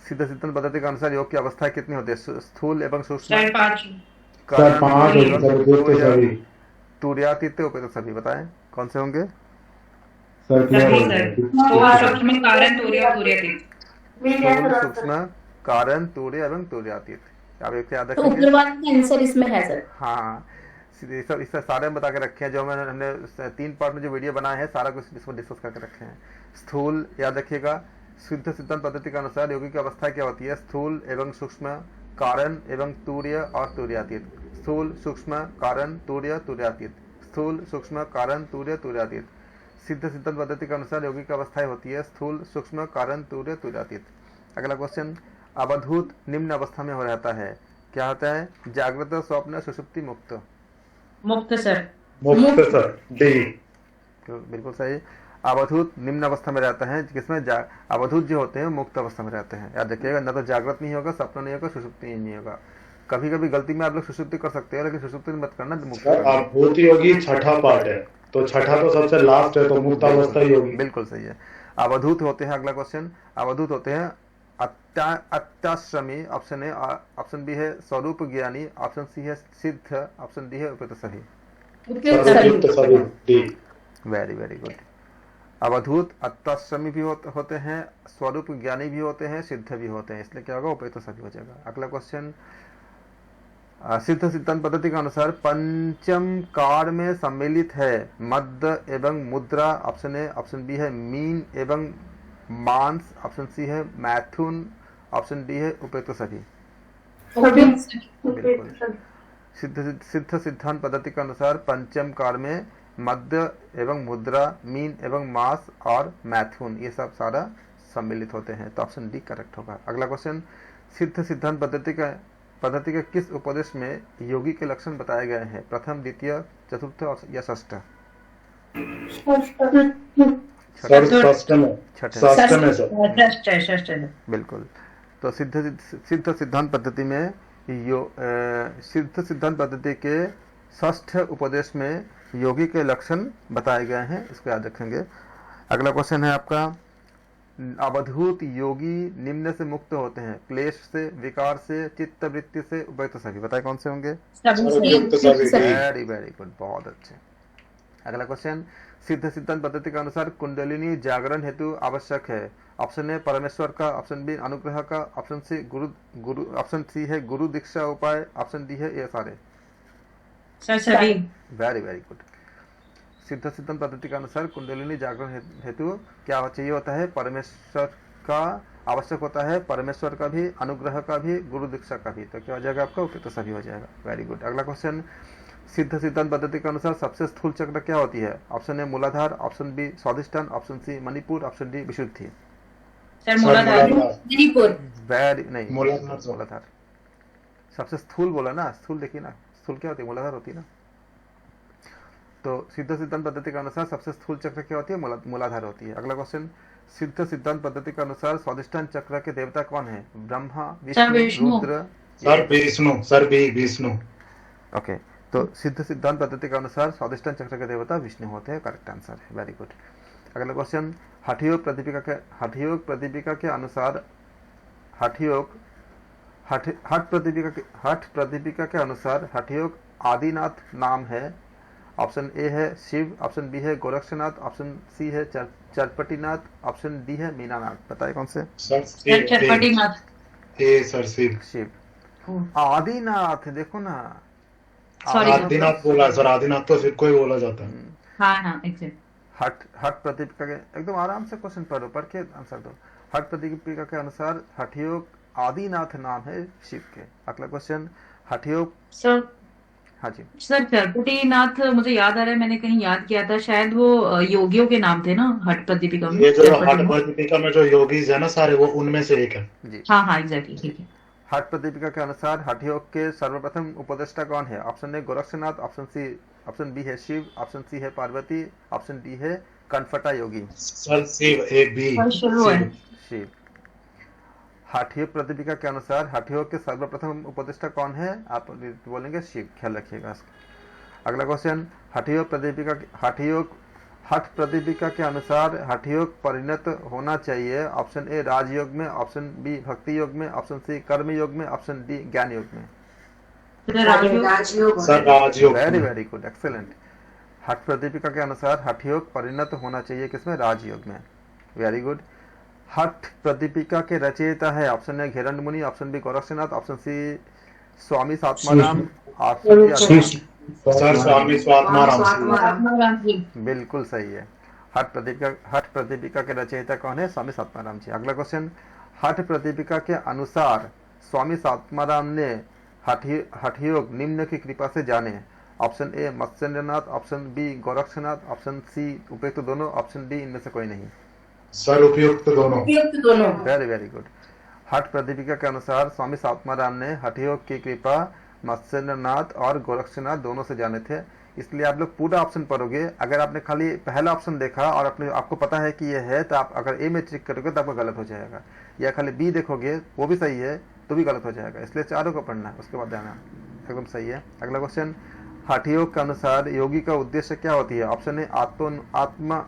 सिद्ध सिद्धांत पद्धति के अनुसार योग की अवस्थाएं कितनी होती है? स्थूल एवं सूक्ष्म, 5। सर 5 होते सभी। तुर्यातीत उपेत सभी। बताएं कौन से होंगे? सर सूक्ष्म, कारण, तुर्य और तुर्यातीत। स्थूल, सूक्ष्म, कारण, तुर्य एवं तुर्यातीत। आप एक याद तो रखेंगे। उग्रवाद का आंसर इसमें है सर। हाँ, इससे सारे बता के रखे हैं। जो हमने 3 पार्ट में जो वीडियो बनाए हैं, सारा कुछ इसमें डिस्कस करके रखे हैं। स्थूल याद रखिएगा, सिद्ध सिद्धांत पद्धति के अनुसार योगी की अवस्था क्या होती है? स्थूल एवं सूक्ष्म, कारण एवं तुर्य और तुर्यातीत। स्थूल, सूक्ष्म, कारण, तुर्य, तुर्यातीत। स्थूल, सूक्ष्म, कारण, तुर्य, तुर्यातीत। सिद्ध सिद्धांत पद्धति के अनुसार योगी की अवस्थाएं होती है स्थूल, सूक्ष्म, कारण, तूर्य, तुर्यातीत। अगला क्वेश्चन, अवधूत निम्न अवस्था में हो रहता है, क्या होता है? जागृत, स्वप्न, सुषुप्ति, मुक्त। मुक्त सर। मुक्त सर, डी। बिल्कुल सही। अवधूत निम्न अवस्था में रहता है, जिसमें अवधूत जो होते हैं मुक्त अवस्था में रहते हैं। याद रखिएगा, न तो जागृत नहीं होगा, स्वप्न नहीं होगा, सुषुप्ति नहीं होगा। कभी कभी गलती में आप लोग सुषुप्ति कर सकते हो, लेकिन सुषुप्ति मत करना, मुक्त करना। अवधूत योगी छठा पार्ट है, तो छठा तो सबसे लास्ट है, तो मुक्तावस्था योगी। बिल्कुल सही है। अवधूत होते हैं, अगला क्वेश्चन, अवधूत होते हैं अत्याश्रमी, ऑप्शन ए। ऑप्शन बी है स्वरूप ज्ञानी, ऑप्शन सी है सिद्ध, ऑप्शन डी है उपयुक्त सभी। Very very good. अवधूत अत्याश्रमी भी होते हैं, स्वरूप ज्ञानी भी होते हैं, सिद्ध भी होते हैं, इसलिए क्या होगा? उपयुक्त सभी हो जाएगा। अगला क्वेश्चन, सिद्ध सिद्धांत पद्धति के अनुसार पंचम कार में सम्मिलित है मध्य एवं मुद्रा, ऑप्शन ए। ऑप्शन बी है मीन एवं मांस, ऑप्शन सी है मैथुन, ऑप्शन डी है उपयुक्त सभी। बिल्कुल। सिद्ध सिद्धांत पद्धति के अनुसार पंचम कार में मध्य एवं मुद्रा, मीन एवं मास और मैथुन, ये सब सारा सम्मिलित होते हैं, तो ऑप्शन डी करेक्ट होगा। अगला क्वेश्चन, सिद्ध सिद्धांत पद्धति के किस उपदेश में योगी के लक्षण बताए गए हैं? प्रथम, द्वितीय, चतुर्थ या षष्ठ? छठे। बिल्कुल। तो सिद्ध सिद्धांत पद्धति में सिद्ध सिद्धांत पद्धति के षष्ठ उपदेश में योगी के लक्षण बताए गए हैं, इसको याद रखेंगे। अगला क्वेश्चन है आपका, अवधूत योगी निम्न से मुक्त होते हैं, क्लेश से, विकार से, चित्त वृत्ति से, उपयुक्त सभी। बताए कौन से होंगे? वेरी वेरी गुड, बहुत अच्छे। अगला क्वेश्चन, सिद्ध सिद्धांत पद्धति के अनुसार कुंडलिनी जागरण हेतु आवश्यक है, ऑप्शन ए परमेश्वर का, ऑप्शन बी अनुग्रह का, ऑप्शन सी गुरु, ऑप्शन सी है गुरु दीक्षा उपाय, ऑप्शन डी है ये सारे। Very very good. सिद्ध सिद्धांत पद्धति के अनुसार कुंडलिनी जागरण हेतु क्या चाहिए होता है? परमेश्वर का आवश्यक होता है, परमेश्वर का भी, अनुग्रह का भी, गुरु दीक्षा का भी, तो क्या हो जाएगा आपका? उपयुक्त सभी हो जाएगा। Very good. अगला क्वेश्चन, सिद्ध सिद्धांत पद्धति के अनुसार सबसे स्थूल चक्र क्या होती है? ऑप्शन ए मूलाधार, ऑप्शन बी स्वादिष्ठान, ऑप्शन सी मणिपुर, ऑप्शन डी विशुद्धि। मूलाधार सबसे स्थूल बोला ना, स्थूल देखिए ना, स्थूल क्या होती है? मूलाधार होती है ना। तो सिद्ध सिद्धांत पद्धति के अनुसार सबसे स्थूल चक्र क्या होती है? मूलाधार होती है। अगला क्वेश्चन, सिद्ध सिद्धांत पद्धति के अनुसार स्वादिष्ठान चक्र के देवता कौन है? ब्रह्मा, विष्णु, रुद्र, विष्णु। ओके, तो सिद्ध सिद्धांत पद्धति के अनुसार स्वादिष्ठान चक्र के देवता विष्णु होते हैं, करेक्ट आंसर है। Very good. अगला क्वेश्चन, हठयोग प्रदीपिका के अनुसार हठ प्रदीपिका के अनुसार हठयोग आदिनाथ नाम है, ऑप्शन ए है शिव, ऑप्शन बी है गोरक्षनाथ, ऑप्शन सी है चरपटीनाथ, ऑप्शन डी है मीनानाथ। बताए कौन से? शिव। आदिनाथ देखो ना, आदिनाथ बोला सर, आदिनाथ तो शिव को ही बोला जाता है। हाँ एग्जैक्ट। हठ प्रदीपिका के, एकदम आराम से क्वेश्चन पढ़ो, पढ़ के आंसर दो। हठ प्रदीपिका के अनुसार हठयोग आदिनाथ नाम है शिव के। अगला क्वेश्चन, हठयोग सर। हाँ जी सर, चरपटीनाथ मुझे याद आ रहा है, मैंने कहीं याद किया था, शायद वो योगियों के नाम थे ना हठ प्रदीपिका में। ये जो हठ प्रदीपिका में जो योगीज है ना सारे, वो उनमें से एक है जी। हाँ एग्जैक्टली, ठीक है। हठ प्रदीपिका के अनुसार हठयोग के सर्वप्रथम उपदेष्टा कौन है? Option A Gorakshnath, option B है शिव, ऑप्शन सी है पार्वती, ऑप्शन डी है कनफटा योगी। Sir Shiva, A B Shiva. Hathayoga Pradipika के अनुसार हठयोग के सर्वप्रथम उपदेष्टा कौन है? आप बोलेंगे शिव, ख्याल रखिएगा। अगला क्वेश्चन, हठ प्रदीपिका के अनुसार हठयोग परिणत होना चाहिए, ऑप्शन ए राजयोग में, ऑप्शन बी भक्ति योग में, ऑप्शन सी कर्म योग में, ऑप्शन डी ज्ञान योग में। Very very good, excellent. हठ प्रदीपिका के अनुसार हठयोग परिणत होना चाहिए किसमें? राजयोग में। Very good. हठ प्रदीपिका के रचयिता है, ऑप्शन ए घेरंड मुनि, option B Gorakshnath, option C Swami Satmarama, Swami Swatmarama. बिल्कुल सही है। हठ प्रदीपिका के रचयिता कौन है? स्वामी सात्माराम जी। अगला क्वेश्चन, हठ प्रदीपिका के अनुसार स्वामी सात्माराम ने हठयोग निम्न की कृपा से जाने, option A Matsyendranath, option B Gorakshnath, option C उपयुक्त दोनों, ऑप्शन डी इनमें से कोई नहीं। सर उपयुक्त दोनों। उपयुक्त दोनों। Very very good. Hatha Pradipika के अनुसार स्वामी सात्माराम ने हठयोग की कृपा मत्स्येंद्रनाथ और गोरक्षनाथ दोनों से जाने थे, इसलिए आप लोग पूरा ऑप्शन पढ़ोगे। अगर आपने खाली पहला ऑप्शन देखा और आपको पता है कि ये है, तो आप अगर ए में चेक करोगे तो आपका गलत हो जाएगा, या खाली बी देखोगे वो भी सही है तो भी गलत हो जाएगा, इसलिए चारों को पढ़ना है, उसके बाद जाना। एकदम सही है। अगला क्वेश्चन, हठयोग के अनुसार योगी का उद्देश्य क्या होती है? ऑप्शन ए आत्मा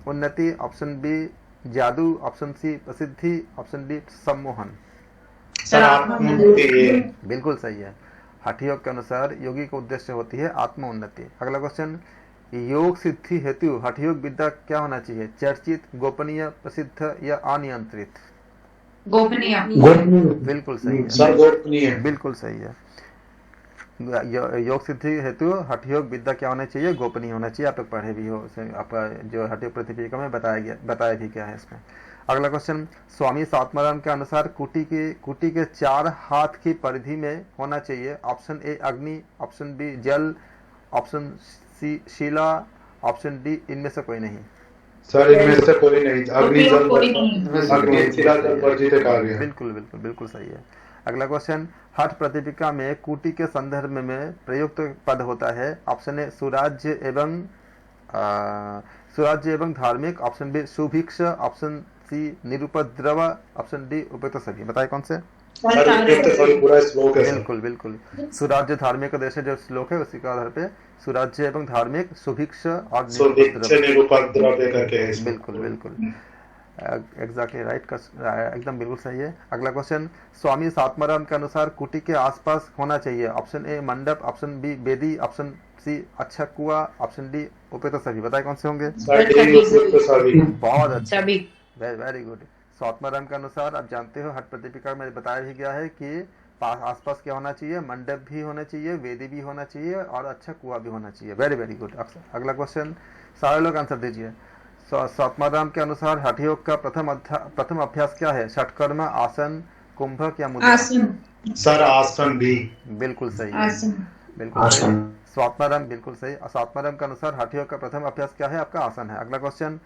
उन्नति, ऑप्शन बी जादू, ऑप्शन सी प्रसिद्धि, ऑप्शन डी सम्मोहन। सर आत्मोन्नति। बिल्कुल सही है। हठयोग के अनुसार योगी का उद्देश्य होती है आत्म उन्नति। अगला क्वेश्चन, योग सिद्धि हेतु हठयोग विद्या क्या होना चाहिए? चर्चित, गोपनीय, प्रसिद्ध या अनियंत्रित? गोपनीय। बिल्कुल सही है। सर गोपनीय। बिल्कुल सही है। योग सिद्धि हेतु हठयोग विद्या क्या होना चाहिए? गोपनीय होना चाहिए। आप लोग पढ़े भी हो, आपका जो हठयोग प्रतिपिका में बताया भी क्या है इसमें। अगला क्वेश्चन, स्वामी सात्माराम के अनुसार कुटी के 4 हाथ की परिधि में होना चाहिए। ऑप्शन ए अग्नि, ऑप्शन बी जल, ऑप्शन सी शिला, ऑप्शन डी इनमें से कोई नहीं। सर इनमें से कोई नहीं। अग्नि शिला जल वर्जित कार्य। बिल्कुल बिल्कुल बिल्कुल सही है। अगला क्वेश्चन, हठ प्रतिपिका में कुटी के संदर्भ में प्रयुक्त पद होता है। ऑप्शन ए सुराज्य एवं धार्मिक, ऑप्शन बी सुभिक्ष, ऑप्शन सी निरुपद्रव, ऑप्शन डी उपयुक्त सभी। बताइए कौन से? सर पूरा श्लोक है। बिल्कुल बिल्कुल। सुराज्य धार्मिक देश जो श्लोक है उसी के आधार पे सुराज्य एवं धार्मिक, सुभिक्ष और निरुपद्रव करके है। बिल्कुल बिल्कुल एग्जैक्टली राइट, एकदम बिल्कुल सही है। अगला क्वेश्चन, स्वामी सात्माराम के अनुसार कुटी के आसपास होना चाहिए। ऑप्शन ए मंडप, ऑप्शन बी वेदी, ऑप्शन सी अच्छा कुआ, ऑप्शन डी उपयुक्त सभी। बताए कौन से होंगे? बहुत अच्छा, वेरी गुड। सात्माराम के अनुसार आप जानते हो हठ प्रतिपिका में बताया भी गया है कि आसपास क्या होना चाहिए? मंडप भी होना चाहिए, वेदी भी होना चाहिए और अच्छा कुआ भी होना चाहिए। Very very good. अगला क्वेश्चन, सारे लोग आंसर दीजिए। सात्माराम के अनुसार हठयोग का प्रथम अभ्यास क्या है? षटकर्म, आसन, कुंभक या मुद्रा? सर आसन भी। बिल्कुल सही है, बिल्कुल सही। स्वात्माराम बिल्कुल सही। स्वात्माराम के अनुसार हठयोग का प्रथम अभ्यास क्या है? आपका आसन है। अगला क्वेश्चन,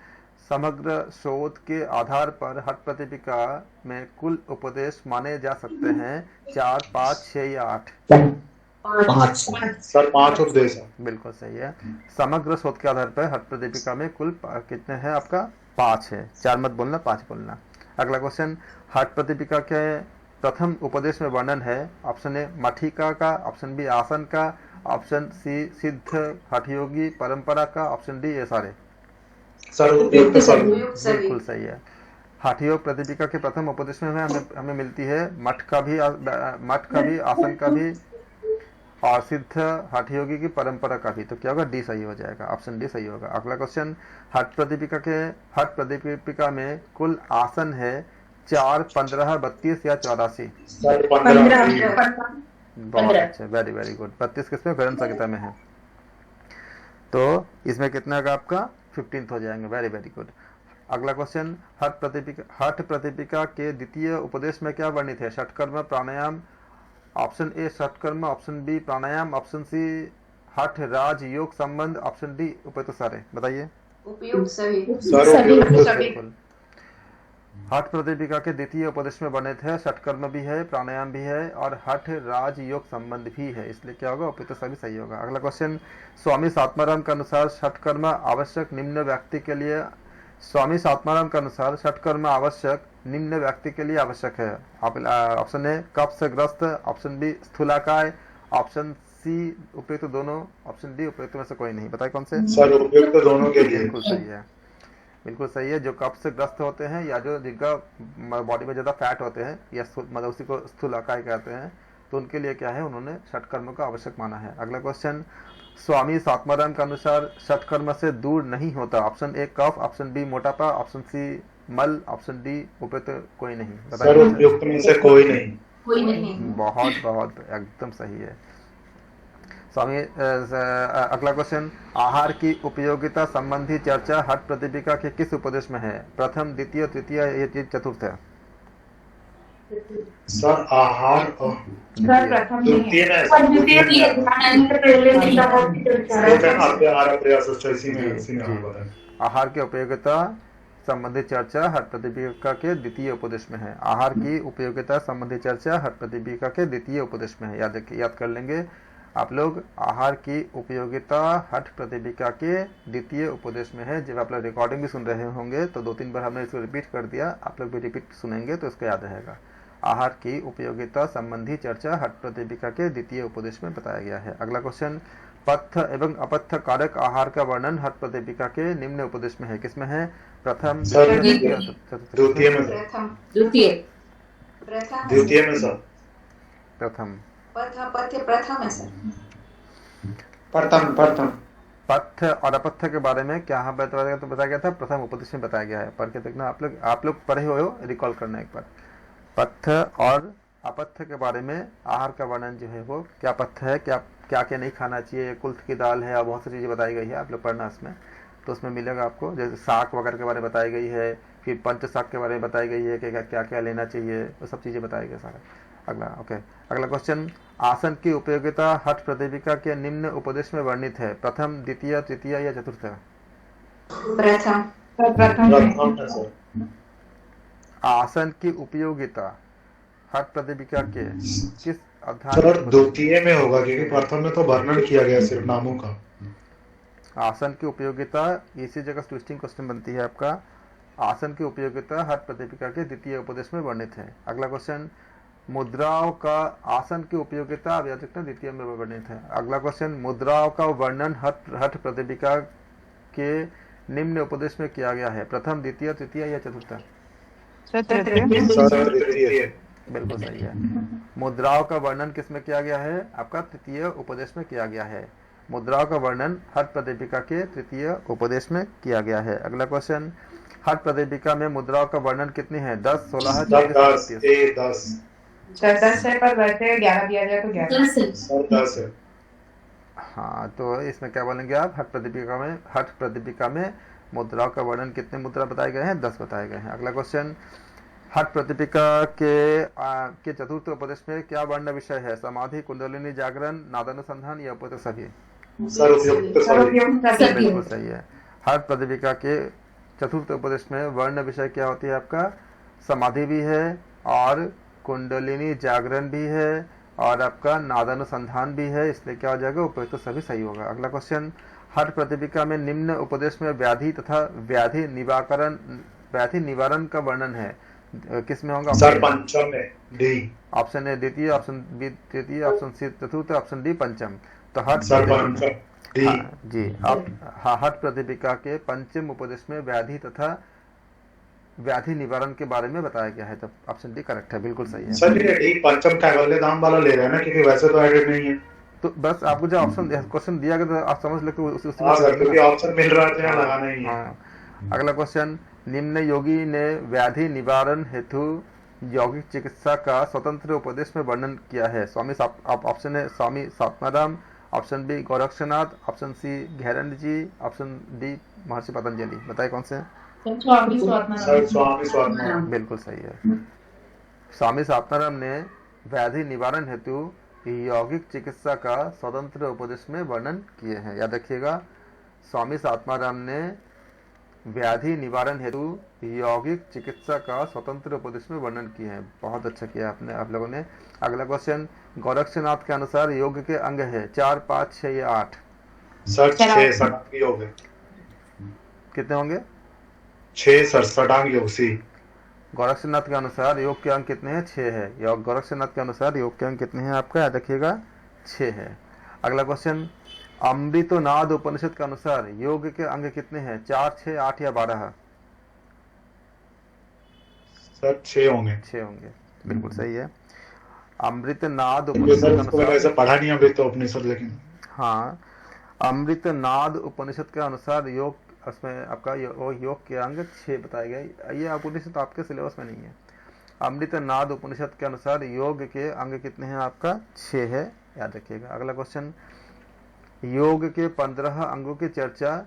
समग्र शोध के आधार पर हठ प्रतिपिका में कुल उपदेश माने जा सकते हैं 4, 5, 6 या 8? 5। सर 5 उपदेश है। बिल्कुल सही है। समग्र शोध के आधार पर हठ प्रतिपिका में कुल कितने हैं? आपका 5 है। 4 मत बोलना, 5 बोलना। अगला क्वेश्चन, हठ प्रतिपिका के प्रथम उपदेश में वर्णन है। ऑप्शन ए मठिका का, ऑप्शन बी आसन का, ऑप्शन सी सिद्ध हठयोगी परंपरा का, ऑप्शन डी ये सारे? सर उपयुक्त सभी। बिल्कुल सही है। हठयोग प्रतिपिका के प्रथम उपदेश में हमें मिलती है मठ का भी, आसन का भी और सिद्ध हठयोगी की परंपरा का भी। तो क्या होगा? डी सही हो जाएगा, ऑप्शन डी सही होगा। अगला क्वेश्चन, हठ प्रतिपिका में कुल आसन है 4, 15, 32 या 84? सर 15। बहुत अच्छा, वेरी वेरी गुड। 32 किसमें? वर्ण संहिता में है, तो इसमें कितना होगा आपका? 15th हो जाएंगे। Very very good. अगला क्वेश्चन, हठ प्रतिपिका के द्वितीय उपदेश में क्या वर्णित है? षटकर्म, प्राणायाम, ऑप्शन ए षटकर्म, ऑप्शन बी प्राणायाम, ऑप्शन सी हठ राज योग संबंध, ऑप्शन डी उपयुक्त सारे। बताइए। उपयुक्त सभी। बिल्कुल। हठ प्रतिपिका के द्वितीय उपदेश में वर्णित है षटकर्म भी है, प्राणायाम भी है और हठ राज योग संबंध भी है, इसलिए क्या होगा? उपयुक्त सभी सही होगा। अगला क्वेश्चन, स्वामी सात्माराम के अनुसार षटकर्म आवश्यक निम्न व्यक्ति के लिए निम्न व्यक्ति के लिए आवश्यक है। ऑप्शन ए कफ से ग्रस्त, ऑप्शन बी स्थूलाकाय, ऑप्शन सी उपयुक्त दोनों, ऑप्शन डी उपयुक्त में से कोई नहीं। बताए कौन से? सर उपयुक्त दोनों के लिए। बिल्कुल सही है, बिल्कुल सही है। जो कफ से ग्रस्त होते हैं या जो जिनका बॉडी में ज्यादा फैट होते हैं या मतलब उसी को स्थूलाकाय कहते हैं, तो उनके लिए क्या है? उन्होंने षटकर्म को आवश्यक माना है। अगला क्वेश्चन, स्वामी सात्माराम के अनुसार षटकर्म से दूर नहीं होता। ऑप्शन ए कफ, ऑप्शन बी मोटापा, ऑप्शन सी मल, ऑप्शन डी उपयुक्त कोई नहीं। सर उपयुक्त में से कोई नहीं। बहुत बहुत एकदम सही है स्वामी। अगला क्वेश्चन, आहार की उपयोगिता संबंधी चर्चा हठ प्रतिपिका के किस उपदेश में है? प्रथम, द्वितीय, तृतीय या चतुर्थ है? सर आहार और सर प्रथम नहीं द्वितीय है। में है, और द्वितीय द्वितीय में है। ध्यान पहले में वो है ना, आपके आहार प्रयास इसी में जी इसी में जी हाँ बताएं। आहार की उपयोगिता संबंधी चर्चा हठ प्रतिदीपिका के द्वितीय उपदेश में है। आहार की उपयोगिता संबंधी चर्चा हठ प्रतिदीपिका के द्वितीय उपदेश में है। याद कर लेंगे आप लोग। आहार की उपयोगिता हठ प्रतिदीपिका के द्वितीय उपदेश में है। जब आप लोग रिकॉर्डिंग भी सुन रहे होंगे तो 2-3 बार हमने इसको रिपीट कर दिया, आप लोग भी रिपीट सुनेंगे तो इसको याद रहेगा। आहार की उपयोगिता संबंधी चर्चा हठ प्रतिदीपिका के द्वितीय उपदेश में बताया गया है। अगला क्वेश्चन, पथ्य एवं अपथ्य कारक आहार का वर्णन हठ प्रतिदीपिका के निम्न उपदेश में है। किसमें है? प्रथम, सर द्वितीय, द्वितीय में सर, प्रथम द्वितीय प्रथम है द्वितीय सर। में सर, प्रथम। पथ्य प्रथम है सर। प्रथम प्रथम पथ्य और अपथ्य के बारे में क्या बताया गया? तो बताया गया था प्रथम उपदेश में बताया गया है। पढ़ के देखना आप लोग पढ़े हुए हो, रिकॉल करना एक बार। पथ्य और अपथ्य के बारे में आहार का वर्णन जो है वो क्या पथ्य है, क्या क्या क्या नहीं खाना चाहिए, कुल्थ की दाल है और बहुत सी चीज़ें बताई गई है। आप लोग पढ़ना इसमें, तो उसमें मिलेगा आपको। जैसे शाक वगैरह के बारे में बताई गई है, फिर पंच शाक के बारे में बताई गई है कि क्या क्या लेना चाहिए, वो सब चीज़ें बताई गई सारा। अगला अगला क्वेश्चन, आसन की उपयोगिता हठ प्रतिदीपिका के निम्न उपदेश में वर्णित है। प्रथम, द्वितीय, तृतीय या चतुर्थ? प्रथम प्रथम प्रथम है सर। आसन की उपयोगिता हठ प्रतिदीपिका के किस अध्याय सर में? द्वितीय में होगा क्योंकि प्रथम में तो वर्णन किया गया सिर्फ नामों का। आसन की उपयोगिता, इसी जगह ट्विस्टिंग क्वेश्चन बनती है आपका। आसन की उपयोगिता हठ प्रतिदीपिका के द्वितीय उपदेश में वर्णित है। अगला क्वेश्चन, मुद्राओं का आसन की उपयोगिता द्वितीय में वर्णित है। अगला क्वेश्चन, मुद्राओं का वर्णन हठ प्रतिदीपिका के निम्न उपदेश में किया गया है। प्रथम, द्वितीय, तृतीय या चतुर्थ? सर द्वितीय। बिल्कुल सही है। मुद्राओं का वर्णन किसमें किया गया है? आपका तृतीय उपदेश में किया गया है। मुद्राओं का वर्णन हठ प्रतिदीपिका के तृतीय उपदेश में किया गया है। अगला क्वेश्चन, हठ प्रतिदीपिका में मुद्राओं का वर्णन कितनी है? 10, 16, 24, 10 सर 10 है, पर वैसे 11 दिया जाए तो 11। सर 10 है। हाँ, तो इसमें क्या बोलेंगे आप? हठ प्रतिदीपिका में मुद्राओं का वर्णन कितने मुद्रा बताए गए हैं? 10 बताए गए हैं। अगला क्वेश्चन, हठ प्रतिदीपिका के चतुर्थ उपदेश में क्या वर्ण विषय है? समाधि, कुंडलिनी जागरण, नादानुसंधान या उपयुक्त सभी? सर उपयुक्त सभी। बिल्कुल सही है। हठ प्रतिदीपिका के चतुर्थ उपदेश में वर्ण विषय क्या होती है आपका? समाधि भी है और कुंडलिनी जागरण भी है और आपका नादानुसंधान भी है, इसलिए क्या हो जाएगा? उपयुक्त सभी सही होगा। अगला क्वेश्चन, हठ प्रतिदीपिका में निम्न उपदेश में व्याधि तथा व्याधि निवारण का वर्णन है। किस में होगा? सर पंचम में, डी। ऑप्शन ए द्वितीय, ऑप्शन बी तृतीय, ऑप्शन सी चतुर्थ, ऑप्शन डी पंचम। तो हठ सर पंचम, डी। जी हठ प्रतिदीपिका के पंचम उपदेश में व्याधि तथा व्याधि निवारण के बारे में बताया गया है। तो ऑप्शन डी करेक्ट है, बिल्कुल सही है। सर ये डी पंचम कैवल्य दाम वाला ले रहे हैं ना, क्योंकि वैसे तो एडेड नहीं है। तो बस आपको जो ऑप्शन क्वेश्चन दिया गया तो आप समझ लेते हो उसी हाँ सर, क्योंकि ऑप्शन मिल रहा था यहाँ लगाना ही है। हाँ। अगला क्वेश्चन, निम्न योगी ने व्याधि निवारण हेतु यौगिक चिकित्सा का स्वतंत्र उपदेश में वर्णन किया है। ऑप्शन है Swami Satmarama, option B Gorakshnath, option C Gheranda ji, option D Maharishi Patanjali. बताइए कौन से? सर स्वामी स्वात्माराम। बिल्कुल सही है। स्वामी सात्माराम ने व्याधि निवारण हेतु यौगिक चिकित्सा का स्वतंत्र उपदेश में वर्णन किए हैं। याद रखिएगा, स्वामी सात्माराम ने व्याधि निवारण हेतु यौगिक चिकित्सा का स्वतंत्र उपदेश में वर्णन किए हैं। बहुत अच्छा किया आपने आप लोगों ने। अगला क्वेश्चन, गोरक्षनाथ के अनुसार योग के अंग है 4, 5, 6 या 8? सर 6 षडांग योग है। कितने होंगे? 6 सर षडांग योग सी। गोरक्षनाथ के अनुसार योग के अंग कितने हैं? 6 है। गोरक्षनाथ के अनुसार योग के अंग कितने हैं आपका? याद रखिएगा 6 है। अगला क्वेश्चन, अमृतनाद उपनिषद के अनुसार योग के अंग कितने हैं? 4, 6, 8 या 12? सर 6 होंगे। 6 होंगे, बिल्कुल सही है। अमृतनाद सर उपनिषद के उसको मैंने ऐसे अनुसार, पढ़ा नहीं अमृत उपनिषद, लेकिन हाँ, अमृतनाद उपनिषद के अनुसार योग, उसमें आपका योग के अंग 6 बताए गए। ये उपनिषद आपके सिलेबस में नहीं है। अमृतनाद उपनिषद के अनुसार योग के अंग कितने हैं आपका? 6 है, याद रखिएगा। अगला क्वेश्चन, योग के 15 अंगों की चर्चा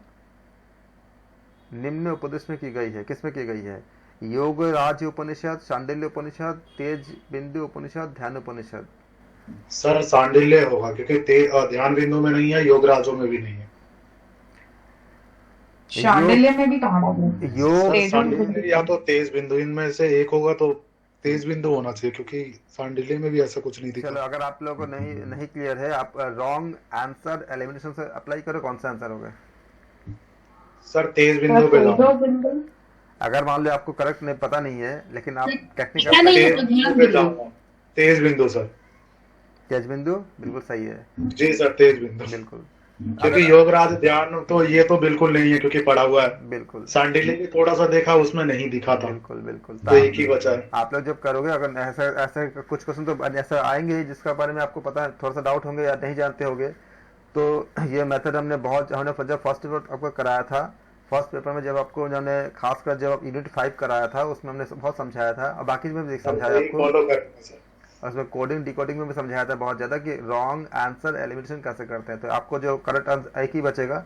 निम्न उपदेश में की गई है। किस में की गई है? योग राज उपनिषद, शांडिल्य उपनिषद, तेज बिंदु उपनिषद, ध्यान उपनिषद। सर सांडिल्य होगा क्योंकि ध्यान बिंदु में नहीं है, योग राजों में भी नहीं है। शांडिल्य में भी कहाँ है? योग सर तेज सांडिल्य बिंदु। में या तो तेज बिंदु, इनमें से एक होगा तो तेज बिंदु होना चाहिए, क्योंकि सांडिल्य में भी ऐसा कुछ नहीं चलो, दिखा। अगर आप लोगों को नहीं क्लियर है, आप रॉन्ग आंसर एलिमिनेशन से अप्लाई करो, कौन सा आंसर होगा? सर तेज बिंदु पे जाओ। तेजो बिंदु अगर मान लो आपको करेक्ट नहीं पता नहीं है, लेकिन आप क्या टेक्निकल नहीं है तेज तो बिंदु ध्यान पे बिंदु। जाऊंगा। तेज बिंदु सर। तेज बिंदु बिल्कुल सही है, जी सर, तेज बिंदु। बिल्कुल। क्योंकि अगर योग राज ध्यान तो ये तो बिल्कुल नहीं है, क्योंकि पड़ा हुआ है। बिल्कुल सांडिल्य भी थोड़ा सा देखा, उसमें नहीं दिखा था, बिल्कुल बिल्कुल। तो एक ही बचा है। आप लोग जब करोगे, अगर ऐसा ऐसे कुछ क्वेश्चन तो ऐसा आएंगे जिसका बारे में आपको पता है, थोड़ा सा डाउट होंगे या नहीं जानते होंगे, तो ये मेथड हमने जब फर्स्ट पेपर आपको कराया था, फर्स्ट पेपर में जब आपको उन्होंने खासकर जब आप यूनिट 5 कराया था, उसमें हमने बहुत समझाया था, और बाकी में भी समझाया यही आपको, फॉलो करना सर। और उसमें कोडिंग डिकोडिंग में भी समझाया था बहुत ज़्यादा कि रॉन्ग आंसर एलिमिनेशन कैसे करते हैं। तो आपको जो करेक्ट आंसर एक ही बचेगा,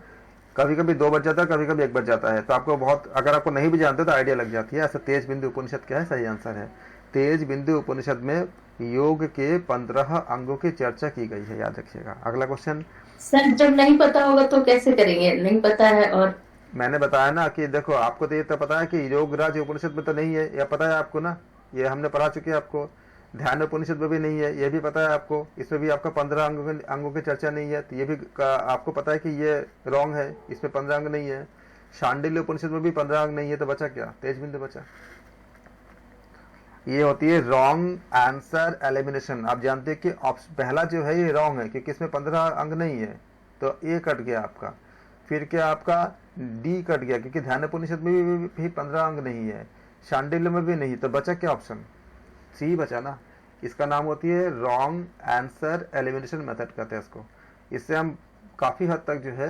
कभी कभी 2 बच जाता है, कभी कभी 1 बच जाता है, तो आपको बहुत, अगर आपको नहीं भी जानते तो आइडिया लग जाती है। ऐसा तेज बिंदु उपनिषद क्या है? सही आंसर है। तेज बिंदु उपनिषद में योग के 15 अंगों की चर्चा की गई है, याद रखिएगा। अगला क्वेश्चन। सर जब नहीं पता होगा तो कैसे करेंगे? नहीं पता है और मैंने बताया ना कि देखो, आपको तो ये तो पता है कि योग राज उपनिषद में तो नहीं है, यह पता है आपको ना, ये हमने पढ़ा चुके हैं आपको। ध्यान उपनिषद में भी नहीं है, ये भी पता है आपको। इसमें भी आपका 15 अंगों की चर्चा नहीं है, तो ये भी आपको पता है कि ये रॉन्ग है, इसमें 15 अंग नहीं है। शांडिल्य उपनिषद में भी 15 अंग नहीं है, तो बचा क्या? तेज बिंदु बचा। ये होती है रॉन्ग आंसर एलिमिनेशन। आप जानते हैं कि पहला जो है ये रॉन्ग है, क्योंकि इसमें 15 अंग नहीं है, तो ए कट गया आपका। फिर क्या आपका डी कट गया, क्योंकि ध्यान उपनिषद में भी 15 अंग नहीं है, शांडिल्य में भी नहीं, तो बचा क्या? ऑप्शन सी बचा ना। इसका नाम होती है रॉन्ग आंसर एलिमिनेशन मेथड कहते हैं इसको। इससे हम काफ़ी हद तक जो है